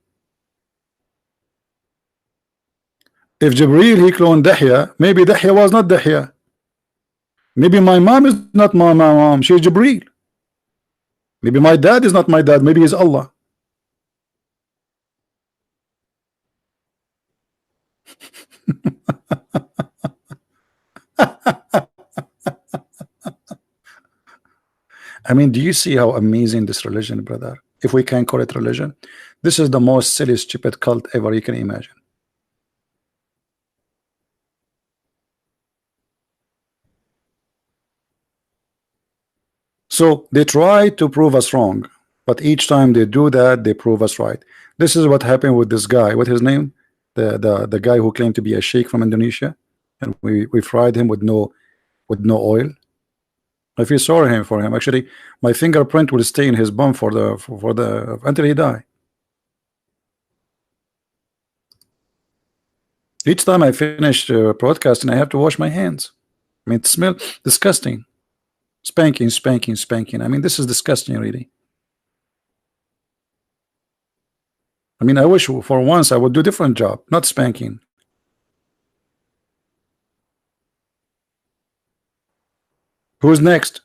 If Jibreel he cloned Dahya, maybe Dahya was not Dahya. Maybe my mom is not my mom, she's Jibreel. Maybe my dad is not my dad, maybe he's Allah. I mean, do you see how amazing this religion, brother? If we can call it religion, this is the most silly, stupid cult ever you can imagine. So they try to prove us wrong, but each time they do that, they prove us right. This is what happened with this guy. What's his name? The guy who claimed to be a sheikh from Indonesia, and we fried him with no oil. I feel sorry for him. Actually, my fingerprint will stay in his bum for the until he die. Each time I finish broadcasting, I have to wash my hands. I mean, it smells disgusting. Spanking. I mean, this is disgusting, really. I mean, I wish for once I would do a different job, not spanking. Who's next?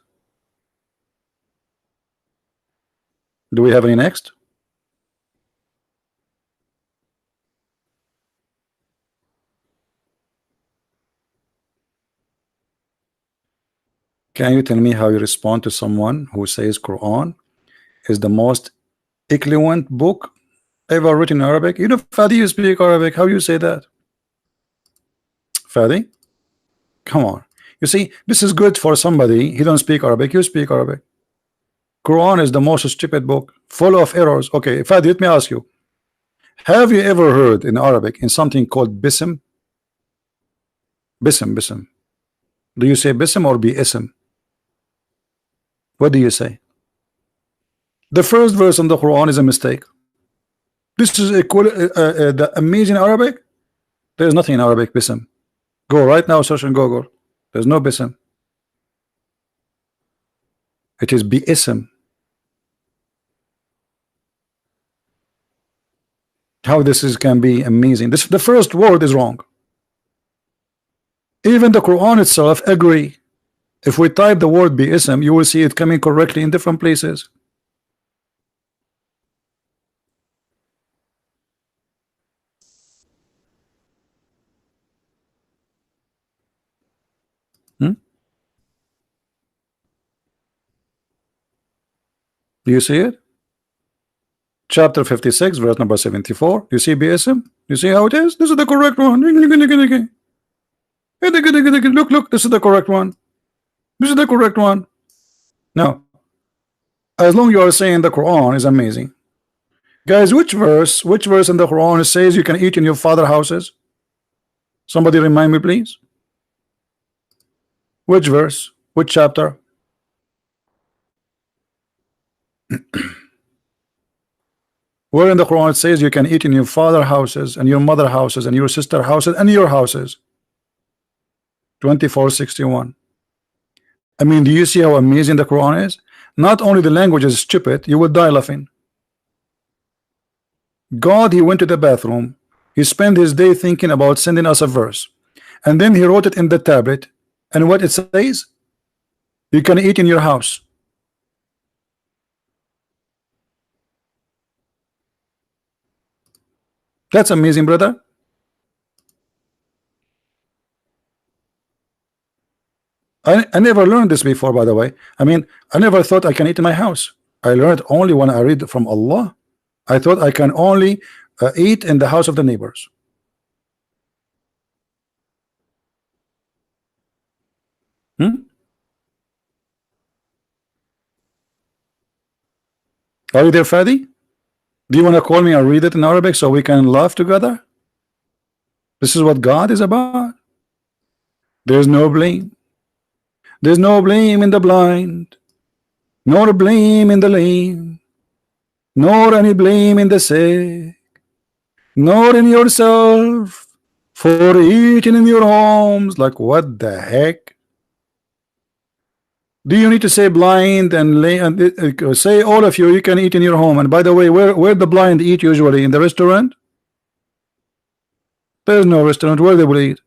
Do we have any next? Can you tell me how you respond to someone who says Quran is the most eloquent book ever written in Arabic? You know, Fadi, you speak Arabic. How you say that? Fadi? Come on. You see, this is good for somebody. He don't speak Arabic. You speak Arabic. Quran is the most stupid book, full of errors. Okay, Fadi, let me ask you. Have you ever heard in Arabic in something called bism? Bism, bism. Do you say bism or bi-ism? What do you say? The first verse in the Quran is a mistake. This is the amazing Arabic. There is nothing in Arabic bism. Go right now, search in Google. There's no bism. It is bi-ism. How this is can be amazing. This the first word is wrong. Even the Quran itself agree. If we type the word bi-ism, you will see it coming correctly in different places. Do you see it? Chapter 56, verse number 74. You see BSM? You see how it is? This is the correct one. Look, look, this is the correct one. This is the correct one. Now, as long you are saying the Quran is amazing. Guys, which verse in the Quran says you can eat in your father's houses? Somebody remind me, please. Which verse? Which chapter? Where in the Quran it says you can eat in your father's houses and your mother's houses and your sister's houses and your houses? 2461. I mean, do you see how amazing the Quran is? Not only the language is stupid, you would die laughing. God, he went to the bathroom, he spent his day thinking about sending us a verse, and then he wrote it in the tablet, and what it says, you can eat in your house. That's amazing, brother. I never learned this before, by the way. I mean, I never thought I can eat in my house. I learned only when I read from Allah. I thought I can only eat in the house of the neighbors. Are you there, Fadi? Do you want to call me and read it in Arabic so we can laugh together? This is what God is about. There's no blame. There's no blame in the blind, nor blame in the lame, nor any blame in the sick, nor in yourself for eating in your homes. Like, what the heck? Do you need to say blind and lay and say all of you can eat in your home? And by the way, where the blind eat usually? In the restaurant? There's no restaurant where they will eat.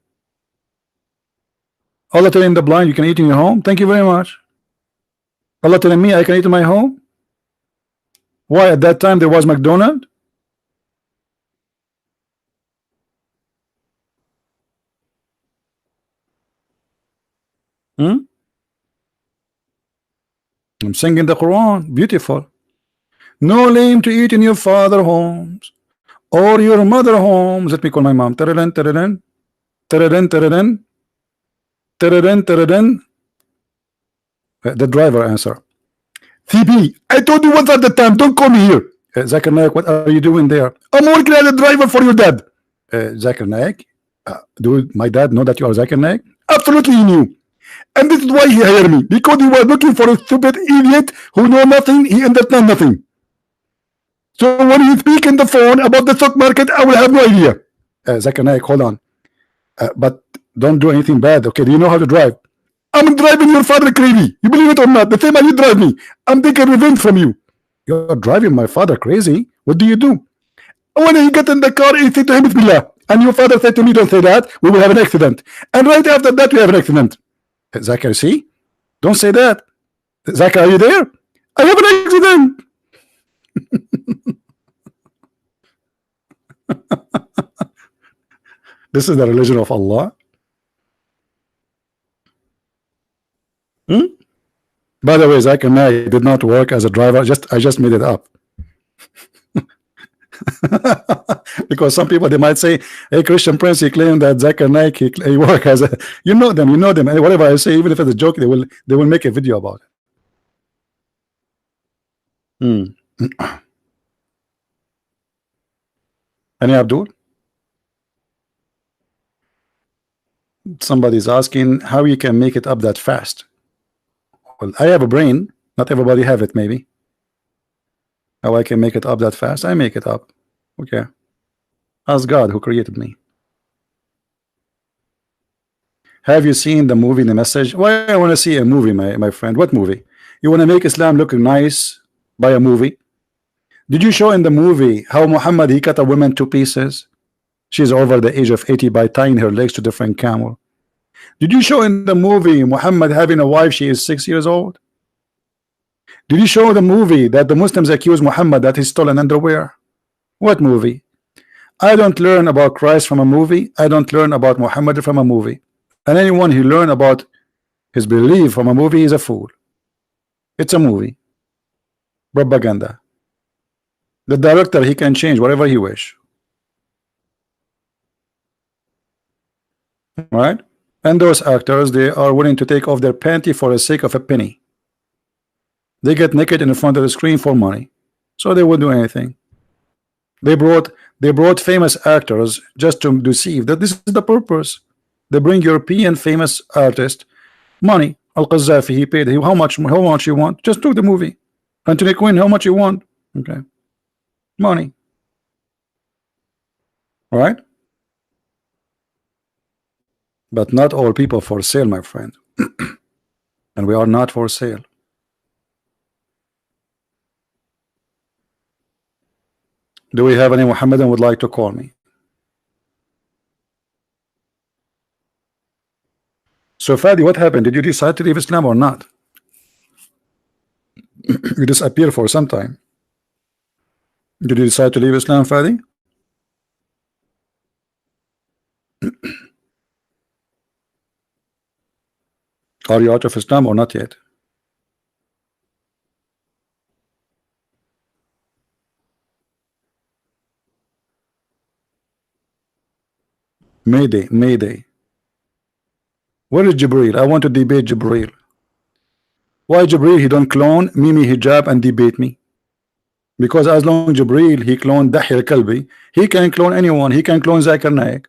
Allah telling the blind you can eat in your home? Thank you very much. Allah telling me I can eat in my home? Why at that time there was McDonald's? I'm singing the Quran. Beautiful. No lame to eat in your father homes or your mother homes. Let me call my mom. Taradan, taradan, taradan, taradan. The driver answer. CP, I told you once at the time, don't call me here. Zakir Naik, what are you doing there? I'm working as a driver for your dad. Zakir Naik, do my dad know that you are Zakir Naik? Absolutely he knew. And this is why he hired me, because he was looking for a stupid idiot who know nothing, he understands nothing. So when you speak in the phone about the stock market, I will have no idea. Zakir Naik, hold on. But don't do anything bad, okay? Do you know how to drive? I'm driving your father crazy. You believe it or not? The same as you drive me. I'm taking revenge from you. You're driving my father crazy? What do you do? When he got in the car, he said to him, Bismillah. And your father said to me, don't say that. We will have an accident. And right after that, we have an accident. Zakir, see? Don't say that. Zakir, are you there? I have an accident. This is the religion of Allah. By the way, Zakir Naik did not work as a driver. I just made it up. Because some people, they might say, hey, Christian Prince, he claimed that Zakir Naik, he work as a, you know them, and whatever I say, even if it's a joke, they will make a video about it. Any Abdul? Somebody's asking how you can make it up that fast. Well, I have a brain, not everybody have it. Maybe how I can make it up that fast? I make it up. Okay, ask God who created me. Have you seen the movie The Message? Why I want to see a movie, my friend? What movie? You want to make Islam look nice by a movie? Did you show in the movie how Muhammad, he cut a woman to pieces? She's over the age of 80 by tying her legs to different camel. Did you show in the movie Muhammad having a wife, she is 6 years old? Did you show the movie that the Muslims accuse Muhammad that he stole an underwear? What movie? I don't learn about Christ from a movie. I don't learn about Muhammad from a movie. And anyone who learn about his belief from a movie is a fool. It's a movie. Propaganda. The director, he can change whatever he wish. Right? And those actors, they are willing to take off their panty for the sake of a penny. They get naked in front of the screen for money, so they would do anything. They brought famous actors just to deceive that this is the purpose. They bring European famous artist money. Al-Qaddafi, he paid. How much you want? Just do the movie. Anthony Quinn, how much you want? Okay, money. All right. But not all people for sale, my friend. And we are not for sale. Do we have any Muhammadan would like to call me? So Fadi, what happened? Did you decide to leave Islam or not? You disappear for some time. Did you decide to leave Islam, Fadi? Are you out of Islam or not yet? Mayday, Mayday. Where is Jibreel? I want to debate Jibreel. Why Jibreel, he don't clone Mimi Hijab and debate me? Because as long Jibreel, he cloned Dahir Kalbi, he can clone anyone. He can clone Zakir Naik.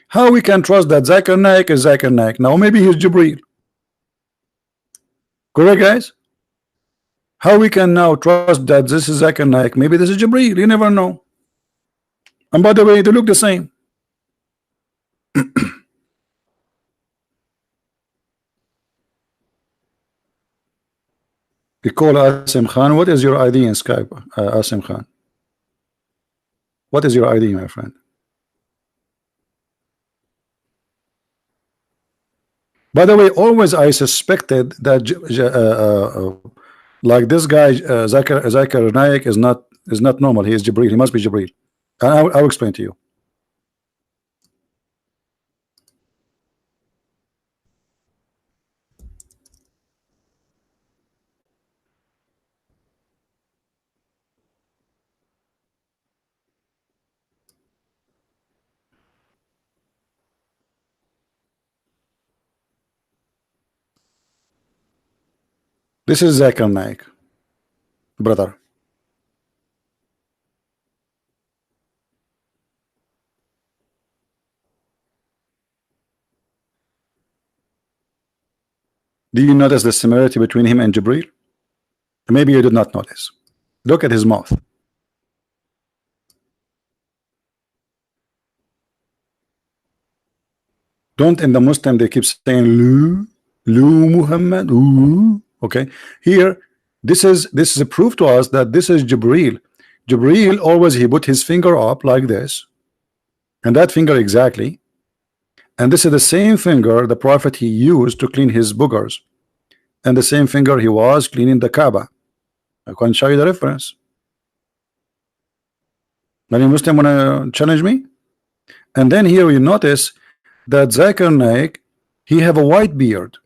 How we can trust that Zakir Naik is Zakir Naik? Now maybe he's Jibreel. Correct, guys? How we can now trust that this is Zakir Naik? Maybe this is Jibreel. You never know. And by the way, they look the same. We call Asim Khan. What is your ID in Skype, Asim Khan? What is your ID, my friend? By the way, always I suspected that like this guy Zakir Naik is not normal. He is Jibreel. He must be Jibreel. And I'll explain to you. This is Zakir Naik, brother. Do you notice the similarity between him and Jibreel? Maybe you did not notice. Look at his mouth. Don't in the Muslim they keep saying Lu Muhammad. Ooh. Okay, here this is a proof to us that this is Jibreel. Jibreel always he put his finger up like this, and that finger exactly, and this is the same finger the Prophet he used to clean his boogers, and the same finger he was cleaning the Kaaba. I can show you the reference. Any Muslim wanna challenge me? And then here you notice that Zakir Naik he have a white beard.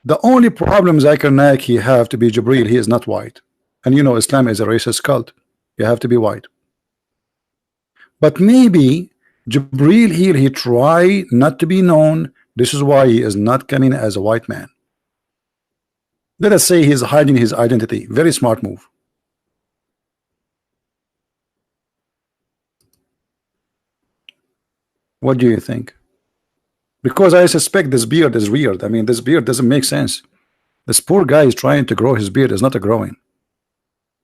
The only problem Zakir Naik he have to be Jibreel, he is not white. And you know Islam is a racist cult. You have to be white. But maybe Jibril here, he try not to be known. This is why he is not coming as a white man. Let us say he's hiding his identity. Very smart move. What do you think? Because I suspect this beard is weird. I mean, this beard doesn't make sense. This poor guy is trying to grow his beard. Is not a growing.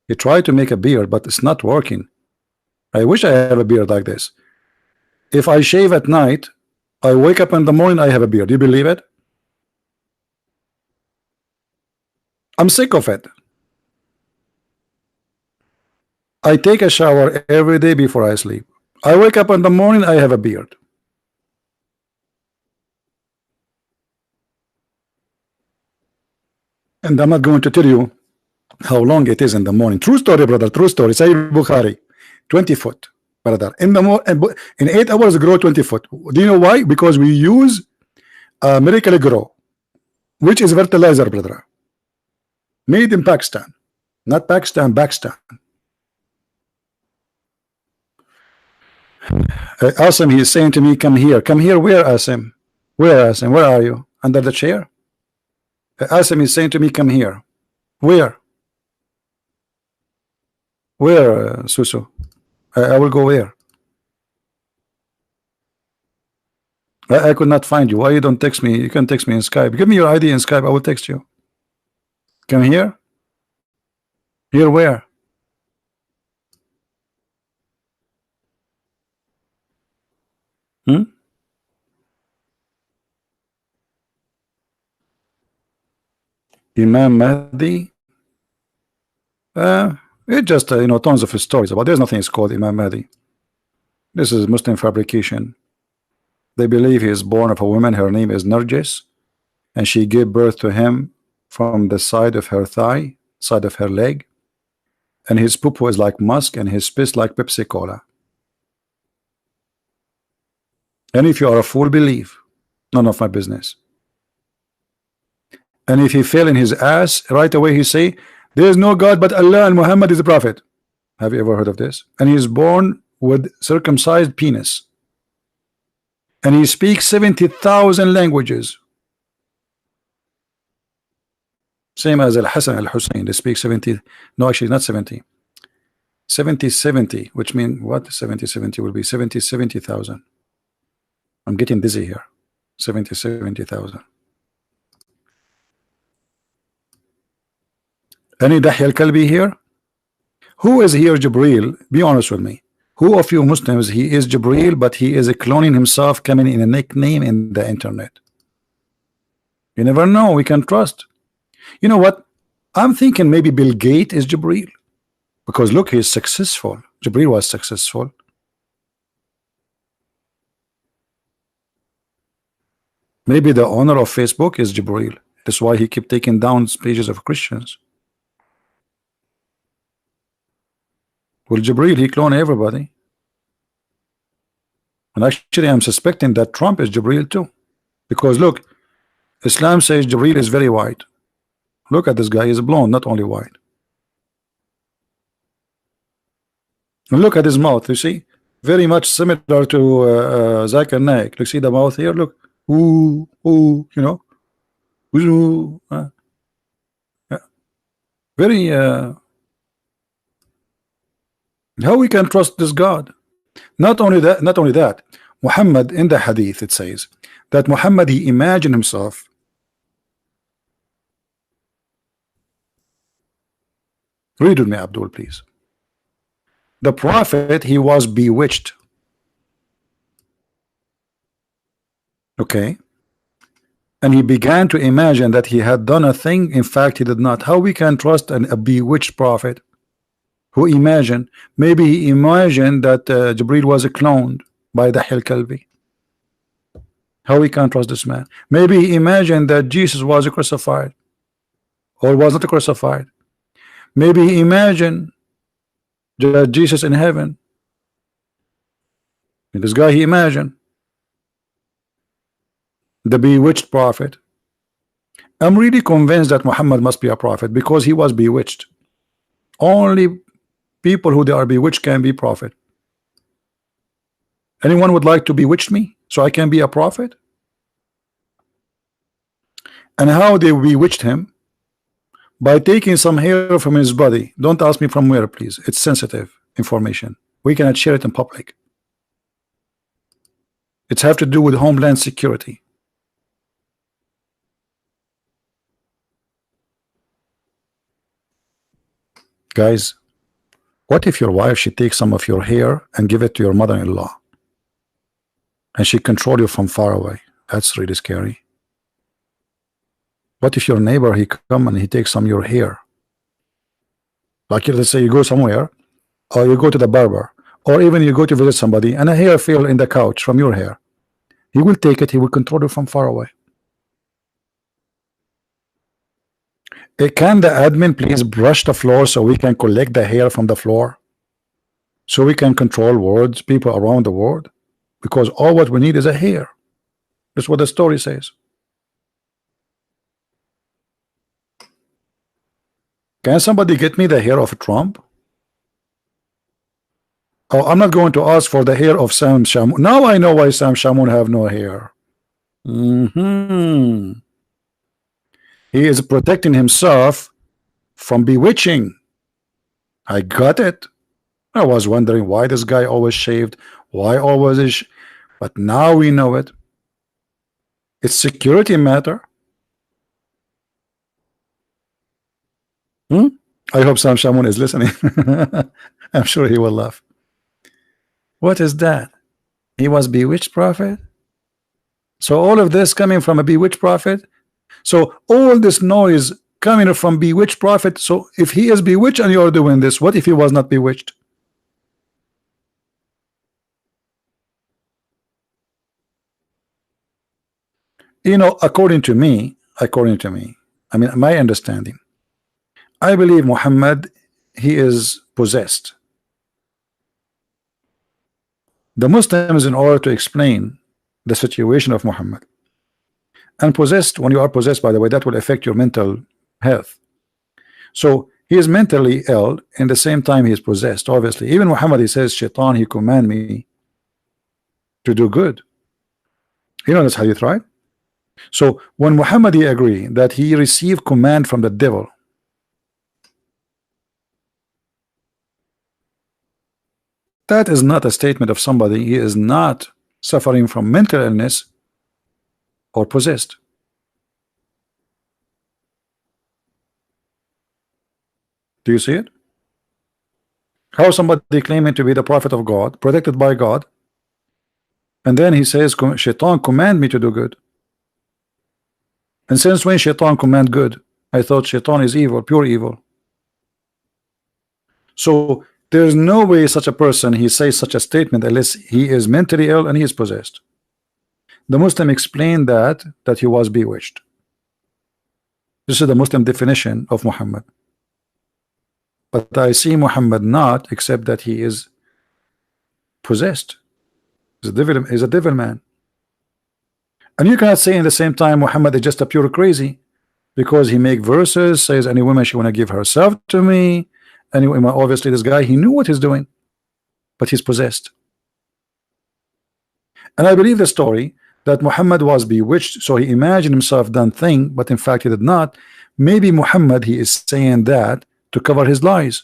He tried to make a beard, but it's not working. I wish I have a beard like this. If I shave at night, I wake up in the morning, I have a beard. Do you believe it? I'm sick of it. I take a shower every day before I sleep. I wake up in the morning, I have a beard. And I'm not going to tell you how long it is in the morning. True story, brother. True story. Sahih Bukhari, 20 foot, brother. In 8 hours, grow 20 foot. Do you know why? Because we use Miracle Grow, which is fertilizer, brother. Made in Pakistan, not Pakistan, Pakistan. Asim, he is saying to me, come here. Come here. Where, Asim? Where, Asim? Where are you? Under the chair? Asim is saying to me, come here. Where? Where, Susu? I will go where? I could not find you. Why you don't text me? You can text me in Skype. Give me your ID in Skype. I will text you. Come here. Here where? Imam Mahdi. It just tons of stories about. There's nothing is called Imam Mahdi. This is Muslim fabrication. They believe he is born of a woman. Her name is Nargis, and she gave birth to him from the side of her thigh, side of her leg, and his poo is like musk, and his piss like Pepsi Cola. And if you are a fool, believe. None of my business. And if he fell in his ass, right away he say, there is no God but Allah and Muhammad is the prophet. Have you ever heard of this? And he is born with circumcised penis. And he speaks 70,000 languages. Same as Al-Hassan Al-Hussein. They speak 70. No, actually not 70. 70, which means what? 70 will be 70,000. I'm getting dizzy here. 70,000. Any Dahi al-Kalbi here? Who is here Jibril? Be honest with me. Who of you Muslims, he is Jibril, but he is cloning himself, coming in a nickname in the internet? You never know. We can trust. You know what? I'm thinking maybe Bill Gates is Jibril. Because look, he's successful. Jibril was successful. Maybe the owner of Facebook is Jibril. That's why he kept taking down pages of Christians. Well, Jibril, he cloned everybody. And actually, I'm suspecting that Trump is Jibril too. Because look, Islam says Jibril is very white. Look at this guy, he's blonde, not only white. And look at his mouth, you see? Very much similar to Zakir Naik. Look, see the mouth here? Look. Ooh, ooh, Ooh, yeah. Very how we can trust this God? Not only that, Muhammad, in the hadith it says that Muhammad, he imagined himself read with me, Abdul, please. The prophet, he was bewitched. Okay, and he began to imagine that he had done a thing. In fact, he did not. How we can trust a bewitched prophet who imagined? Maybe he imagined that Jibril was cloned by the Kalbi. How we can trust this man? Maybe he imagined that Jesus was crucified or was not crucified. Maybe he imagined that Jesus in heaven. And this guy, he imagined the bewitched prophet. I'm really convinced that Muhammad must be a prophet because he was bewitched. Only people who they are bewitched can be prophet? Anyone would like to bewitch me so I can be a prophet? And how they bewitched him? By taking some hair from his body. Don't ask me from where, please. It's sensitive information. We cannot share it in public. It's have to do with homeland security. Guys, what if your wife, she takes some of your hair and give it to your mother-in-law, and she control you from far away? That's really scary. What if your neighbor, he come and he takes some of your hair? Like, let's say you go somewhere, or you go to the barber, or even you go to visit somebody, and a hair fell in the couch from your hair. He will take it, he will control you from far away. Can the admin please brush the floor so we can collect the hair from the floor? So we can control words, people around the world? Because all what we need is a hair. That's what the story says. Can somebody get me the hair of Trump? Oh, I'm not going to ask for the hair of Sam Shamoun. Now I know why Sam Shamoun have no hair. He is protecting himself from bewitching. I got it. I was wondering why this guy always shaved, why always is, but now we know it. It's security matter. I hope Sam Shamoun is listening. I'm sure he will laugh. What is that? He was bewitched prophet? So all of this coming from a bewitched prophet? So all this noise coming from bewitched prophet. So if he is bewitched and you're doing this, what if he was not bewitched? You know, according to me, I mean, my understanding, I believe Muhammad, he is possessed. The Muslims, in order to explain the situation of Muhammad, and possessed, when you are possessed, by the way, that will affect your mental health. So he is mentally ill, and the same time he is possessed. Obviously, even Muhammad, he says, Shaitan, he command me to do good. You know, that's hadith, right? So when Muhammad, he agree that he received command from the devil, that is not a statement of somebody he is not suffering from mental illness or possessed. Do you see it? How somebody claiming to be the prophet of God, protected by God, and then he says, Shaitan command me to do good. And since when Shaitan command good? I thought Shaitan is evil, pure evil. So there's no way such a person, he says such a statement unless he is mentally ill and he is possessed. The Muslim explained that he was bewitched. This is the Muslim definition of Muhammad. But I see Muhammad not, except that he is possessed. He's a devil man. And you cannot say in the same time Muhammad is just a pure crazy, because he make verses, says any woman she want to give herself to me. Anyway, obviously this guy, he knew what he's doing, but he's possessed. And I believe the story that Muhammad was bewitched, so he imagined himself done thing, but in fact he did not. Maybe Muhammad, he is saying that to cover his lies.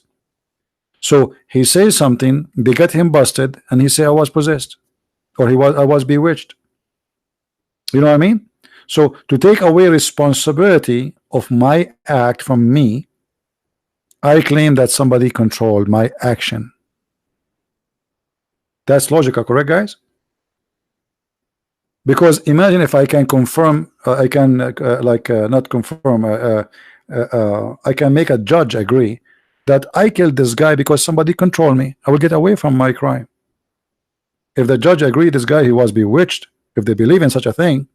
So he says something, they get him busted, and he say I was possessed, or I was bewitched. You know what I mean? So to take away responsibility of my act from me, I claim that somebody controlled my action. That's logical, correct, guys? Because imagine if I can confirm, I can not confirm, I can make a judge agree that I killed this guy because somebody controlled me. I will get away from my crime. If the judge agreed this guy, he was bewitched, if they believe in such a thing,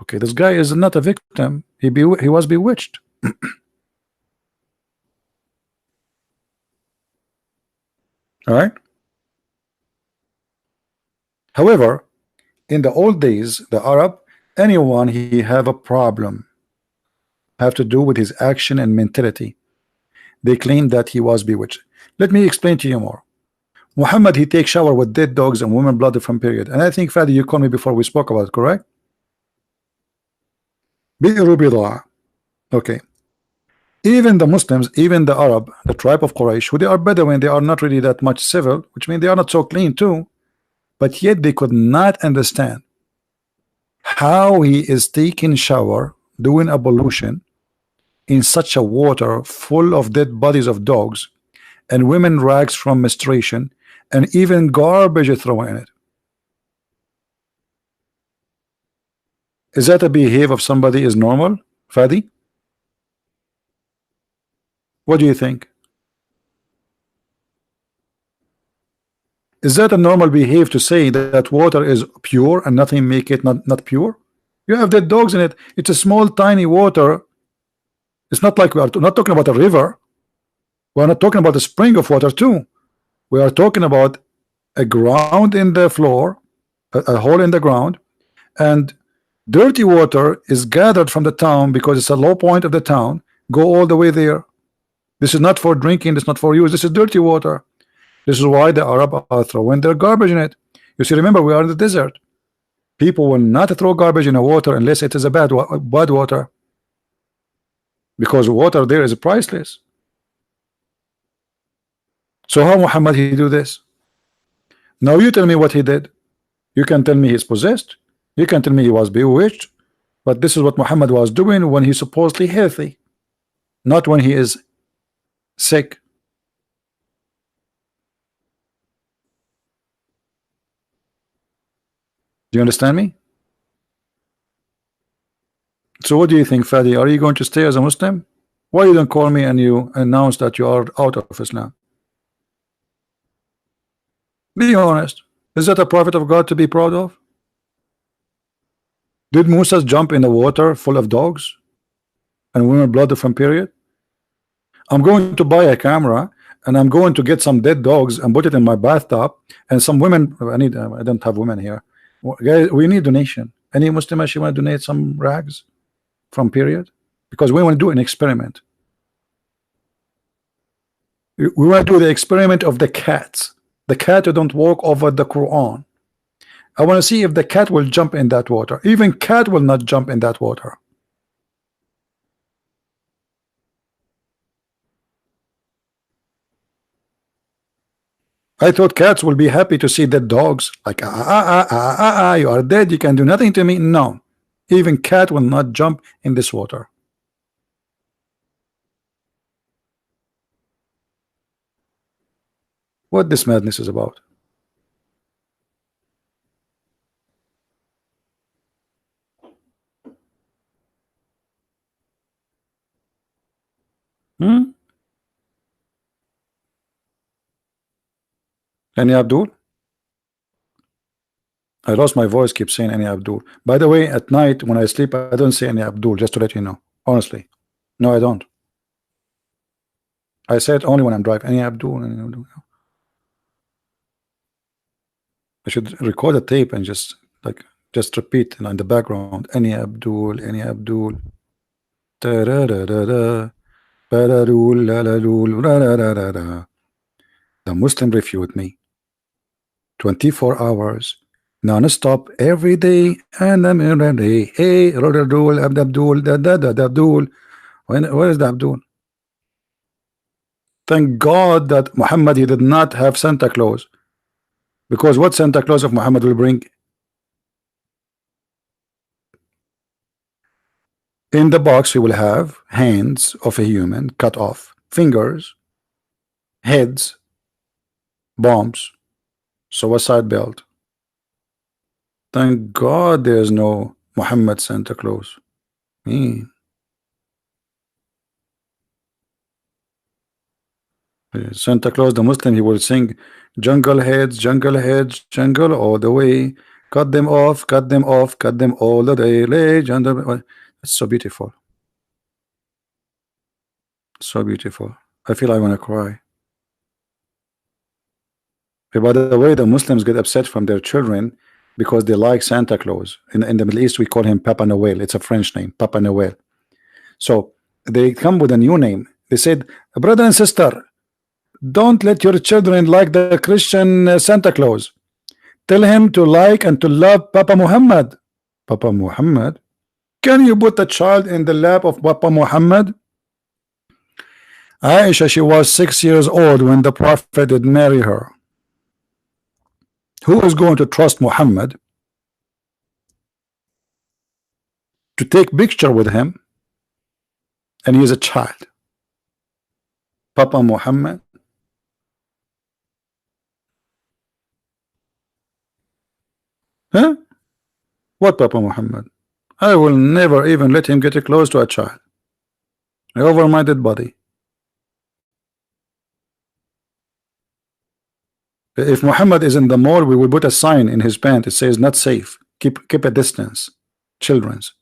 okay, this guy is not a victim, he was bewitched. All right. However, in the old days, the Arab, anyone he have a problem have to do with his action and mentality, they claim that he was bewitched. Let me explain to you more. Muhammad, he takes shower with dead dogs and women blood from period. And I think, Fadi, you called me before we spoke about it, correct? بئر بضاعة. Okay. Even the Muslims, even the Arab, the tribe of Quraysh, who they are Bedouin, they are not really that much civil, which means they are not so clean too. But yet they could not understand how he is taking shower, doing ablution in such a water full of dead bodies of dogs and women rags from menstruation and even garbage thrown in it. Is that a behavior of somebody is normal, Fadi? What do you think? Is that a normal behavior to say that water is pure and nothing make it not pure? You have dead dogs in it. It's a small tiny water. It's not like we are not talking about a river. We are not talking about a spring of water too. We are talking about a ground in the floor, a hole in the ground, and dirty water is gathered from the town because it's a low point of the town. Go all the way there. This is not for drinking. This is not for use. This is dirty water. This is why the Arab are throwing their garbage in it. You see, remember, we are in the desert. People will not throw garbage in the water unless it is a bad water, because water there is priceless. So how Muhammad he do this? Now you tell me what he did. You can tell me he's possessed. You can tell me he was bewitched. But this is what Muhammad was doing when he's supposedly healthy, not when he is sick. Do you understand me? So what do you think, Fadi? Are you going to stay as a Muslim? Why you don't call me and you announce that you are out of Islam? Be honest. Is that a prophet of God to be proud of? Did Musa jump in the water full of dogs and women blood from period? I'm going to buy a camera and I'm going to get some dead dogs and put it in my bathtub, and some women, I don't have women here. Guys, we need donation. Any Muslim actually want to donate some rags from period? Because we want to do an experiment. We want to do the experiment of the cats. The cat who don't walk over the Quran. I want to see if the cat will jump in that water. Even cat will not jump in that water. I thought cats will be happy to see dead dogs. Like, you are dead, you can do nothing to me. No, even cat will not jump in this water. What this madness is about? Any Abdul? I lost my voice, keep saying any Abdul. By the way, at night when I sleep, I don't say any Abdul, just to let you know. Honestly. No, I don't. I say it only when I'm driving. Any Abdul, any Abdul. I should record a tape and just repeat in the background. Any Abdul, any Abdul. The Muslim refute me. 24 hours, non-stop, every day, and I'm ready. Hey, Abdul, Abdul. Where is the Abdul? Thank God that Muhammad, he did not have Santa Claus. Because what Santa Claus of Muhammad will bring? In the box, he will have hands of a human cut off, fingers, heads, bombs, suicide belt. Thank God there's no Muhammad Santa Claus. Santa Claus, the Muslim, he will sing jungle heads, jungle all the way. Cut them off, cut them off, cut them all the day. It's so beautiful. So beautiful. I feel I want to cry. By the way, the Muslims get upset from their children because they like Santa Claus. In the Middle East, we call him Papa Noel. It's a French name, Papa Noel. So they come with a new name. They said, brother and sister, Don't let your children like the Christian Santa Claus. Tell him to like and to love Papa Muhammad. Papa Muhammad? Can you put a child in the lap of Papa Muhammad? Aisha, she was 6 years old when the Prophet did marry her. Who is going to trust Muhammad to take picture with him, and he is a child? Papa Muhammad? Huh? What Papa Muhammad? I will never even let him get close to a child. Over my dead body. If Muhammad is in the mall, we will put a sign in his pant. It says not safe. Keep a distance. Children's.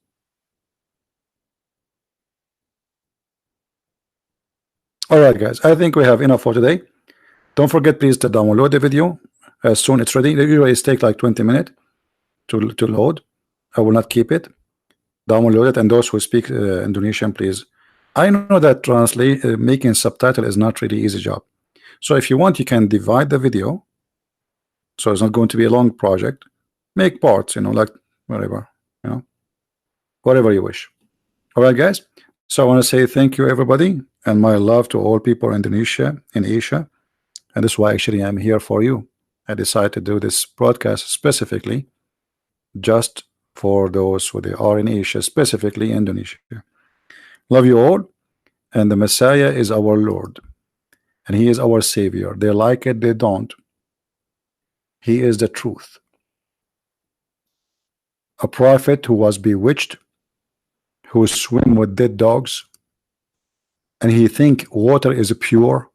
Alright guys, I think we have enough for today. Don't forget please to download the video as soon as it's ready. The video is take like 20 minutes to load. I will not keep it. Download it, and those who speak Indonesian, please. I know that making subtitle is not really easy job. So if you want, you can divide the video, so it's not going to be a long project. Make parts, you know, like whatever, you know, whatever you wish. All right, guys. So I want to say thank you, everybody, and my love to all people in Indonesia, in Asia, and this is why actually I'm here for you. I decided to do this broadcast specifically just for those who they are in Asia, specifically Indonesia. Love you all, and the Messiah is our Lord, and he is our Savior. They like it, they don't. He is the truth. A prophet who was bewitched, who swim with dead dogs, and he think water is pure.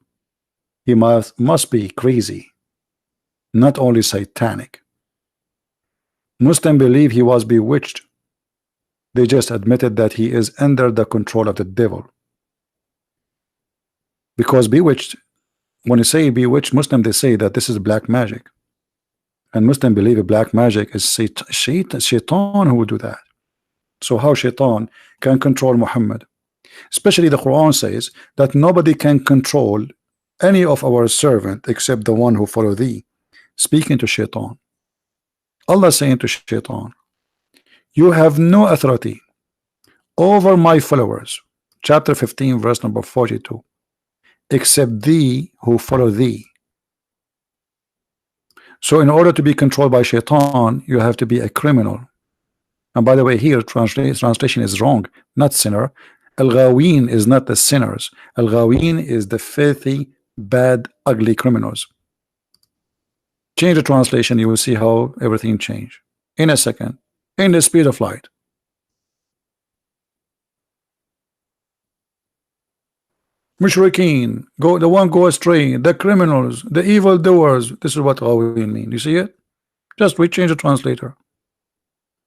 He must be crazy, not only satanic. Muslims believe he was bewitched. They just admitted that he is under the control of the devil. Because bewitched, when you say bewitched, Muslim, they say that this is black magic. And Muslim believe black magic is shaitan who would do that. So how shaitan can control Muhammad? Especially the Quran says that nobody can control any of our servant except the one who follow thee. Speaking to shaitan. Allah saying to shaitan, you have no authority over my followers. Chapter 15 verse number 42. Except thee who follow thee. So in order to be controlled by shaitan, you have to be a criminal. And by the way, here translation is wrong, not sinner. Al-Ghaween is not the sinners. Al-Ghaween is the filthy, bad, ugly criminals. Change the translation, you will see how everything changed in a second, in the speed of light. Mushrikeen, the one go astray, the criminals, the evil doers. This is what we mean. You see it? Just we change the translator.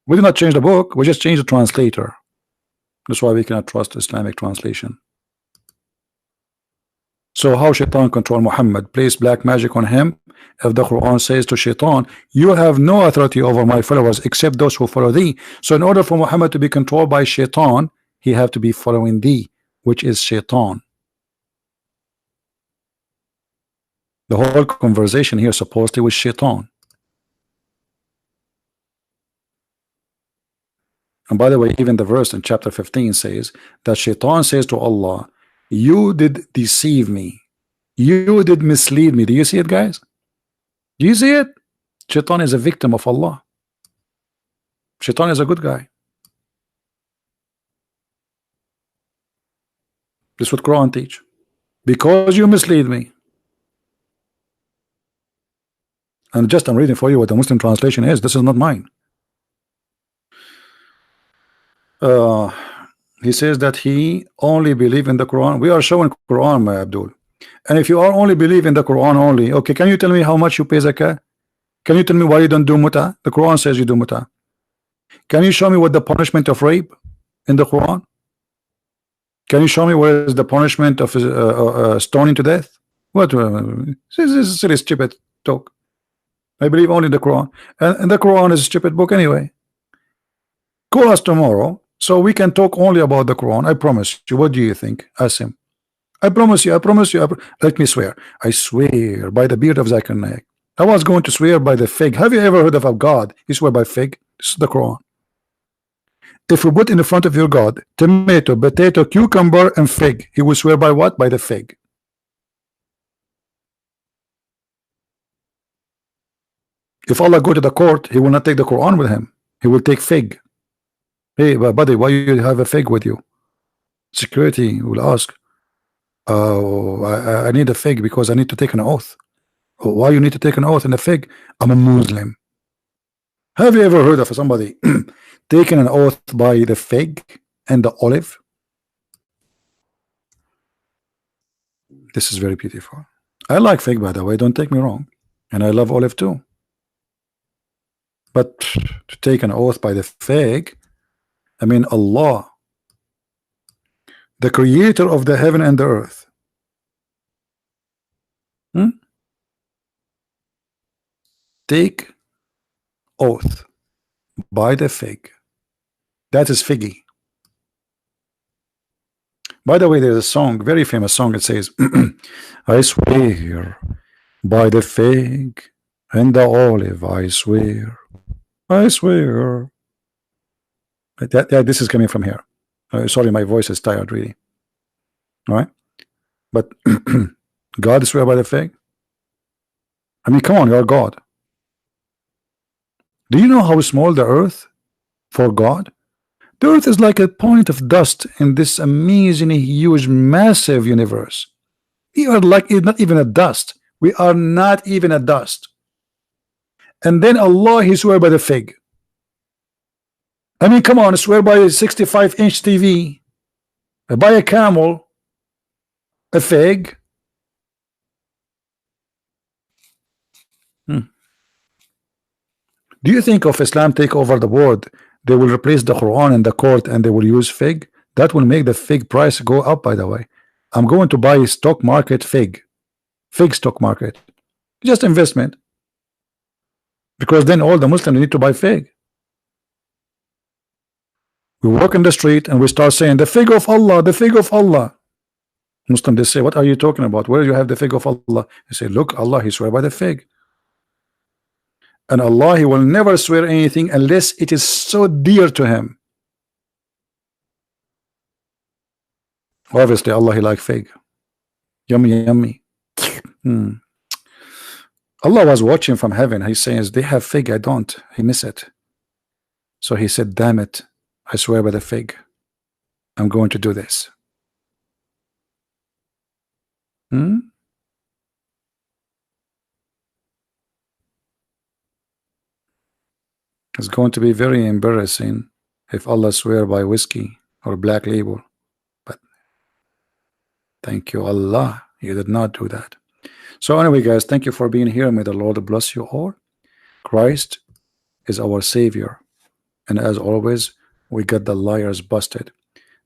We did not change the book, we just changed the translator. That's why we cannot trust Islamic translation. So how shaitan control Muhammad? Place black magic on him. If the Quran says to shaitan, you have no authority over my followers except those who follow thee. So in order for Muhammad to be controlled by shaitan, he have to be following thee, which is shaitan. The whole conversation here supposedly was shaitan. And by the way, even the verse in chapter 15 says that shaitan says to Allah, you did deceive me, you did mislead me. Do you see it, guys? Do you see it? Shaitan is a victim of Allah. Shaitan is a good guy. This is what Quran teach. Because you mislead me. And just I'm reading for you what the Muslim translation is. This is not mine. He says that he only believe in the Quran. We are showing Quran, my Abdul. And if you are only believe in the Quran only, okay, can you tell me how much you pay zakah? Can you tell me why you don't do muta? The Quran says you do muta. Can you show me what the punishment of rape in the Quran? Can you show me where is the punishment of stoning to death? What? This is silly, stupid talk. I believe only in the Quran, and the Quran is a stupid book anyway. Call us tomorrow so we can talk only about the Quran. I promise you. What do you think? Ask him. I promise you, I promise you, let me swear. I swear by the beard of Zakir Naik. I was going to swear by the fig. Have you ever heard of a God? You swear by fig? This is the Quran. If we put in the front of your God tomato, potato, cucumber, and fig, he will swear by what? By the fig. If Allah go to the court, he will not take the Quran with him. He will take fig. Hey, buddy, why you have a fig with you? Security will ask. I need a fig because I need to take an oath. Why you need to take an oath in a fig? I'm a Muslim. Have you ever heard of somebody taking an oath by the fig and the olive? This is very beautiful. I like fig, by the way, don't take me wrong, and I love olive too. But to take an oath by the fig, I mean Allah, the creator of the heaven and the earth, take oath by the fig. That is figgy. By the way, there's a song, very famous song. It says, I swear by the fig and the olive, I swear. I swear. This is coming from here. Sorry, my voice is tired, really. All right, but God swear by the fig. I mean, come on, you're God. Do you know how small the earth for God? The earth is like a point of dust in this amazingly huge, massive universe. We are like not even a dust. We are not even a dust. And then Allah, he swear by the fig. I mean, come on, swear by a 65-inch TV, by a camel, a fig. Do you think if Islam take over the world, they will replace the Quran in the court and they will use fig? That will make the fig price go up, by the way. I'm going to buy a stock market fig stock market, just investment, because then all the Muslims need to buy fig. We walk in the street and we start saying the fig of Allah, the fig of Allah. Muslims, they say, what are you talking about? Where do you have the fig of Allah? They say, look, Allah, he swear by the fig. And Allah, he will never swear anything unless it is so dear to him. Obviously, Allah, he like fig. Yummy, yummy. Allah was watching from heaven. He says, they have fig, I don't. He miss it. So he said, damn it, I swear by the fig, I'm going to do this. It's going to be very embarrassing if Allah swear by whiskey or black label. But thank you, Allah, you did not do that. So anyway, guys, thank you for being here. May the Lord bless you all. Christ is our Savior. And as always, we got the liars busted.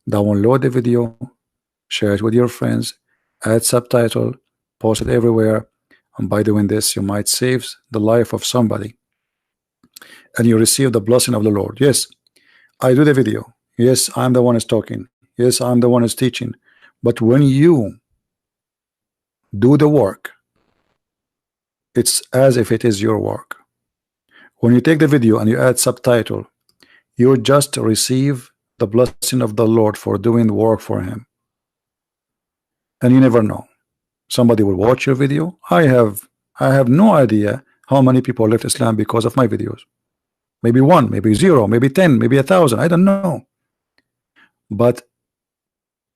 Download the video, share it with your friends, add subtitle, post it everywhere. And by doing this, you might save the life of somebody. And you receive the blessing of the Lord. Yes, I do the video. Yes, I'm the one who's talking. Yes, I'm the one who's teaching. But when you do the work, it's as if it is your work. When you take the video and you add subtitle, you just receive the blessing of the Lord for doing the work for him. And you never know, somebody will watch your video. I have no idea how many people left Islam because of my videos. Maybe 1, maybe 0, maybe 10, maybe 1,000. I don't know. But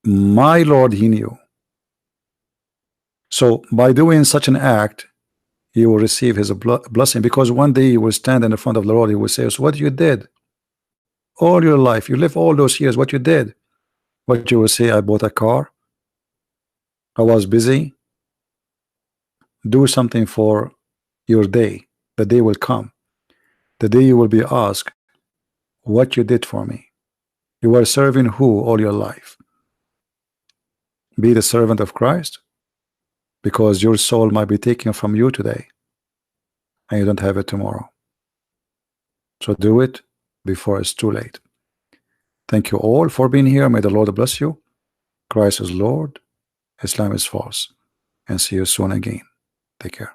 my Lord, he knew. So by doing such an act, you will receive his blessing, because one day you will stand in the front of the Lord. He will say, so what you did all your life, you live all those years, what you did? What you will say, I bought a car, I was busy. Do something for your day. The day will come. The day you will be asked what you did for me. You were serving who all your life? Be the servant of Christ, because your soul might be taken from you today and you don't have it tomorrow. So do it before it's too late. Thank you all for being here. May the Lord bless you. Christ is Lord. Islam is false. And see you soon again. Take care.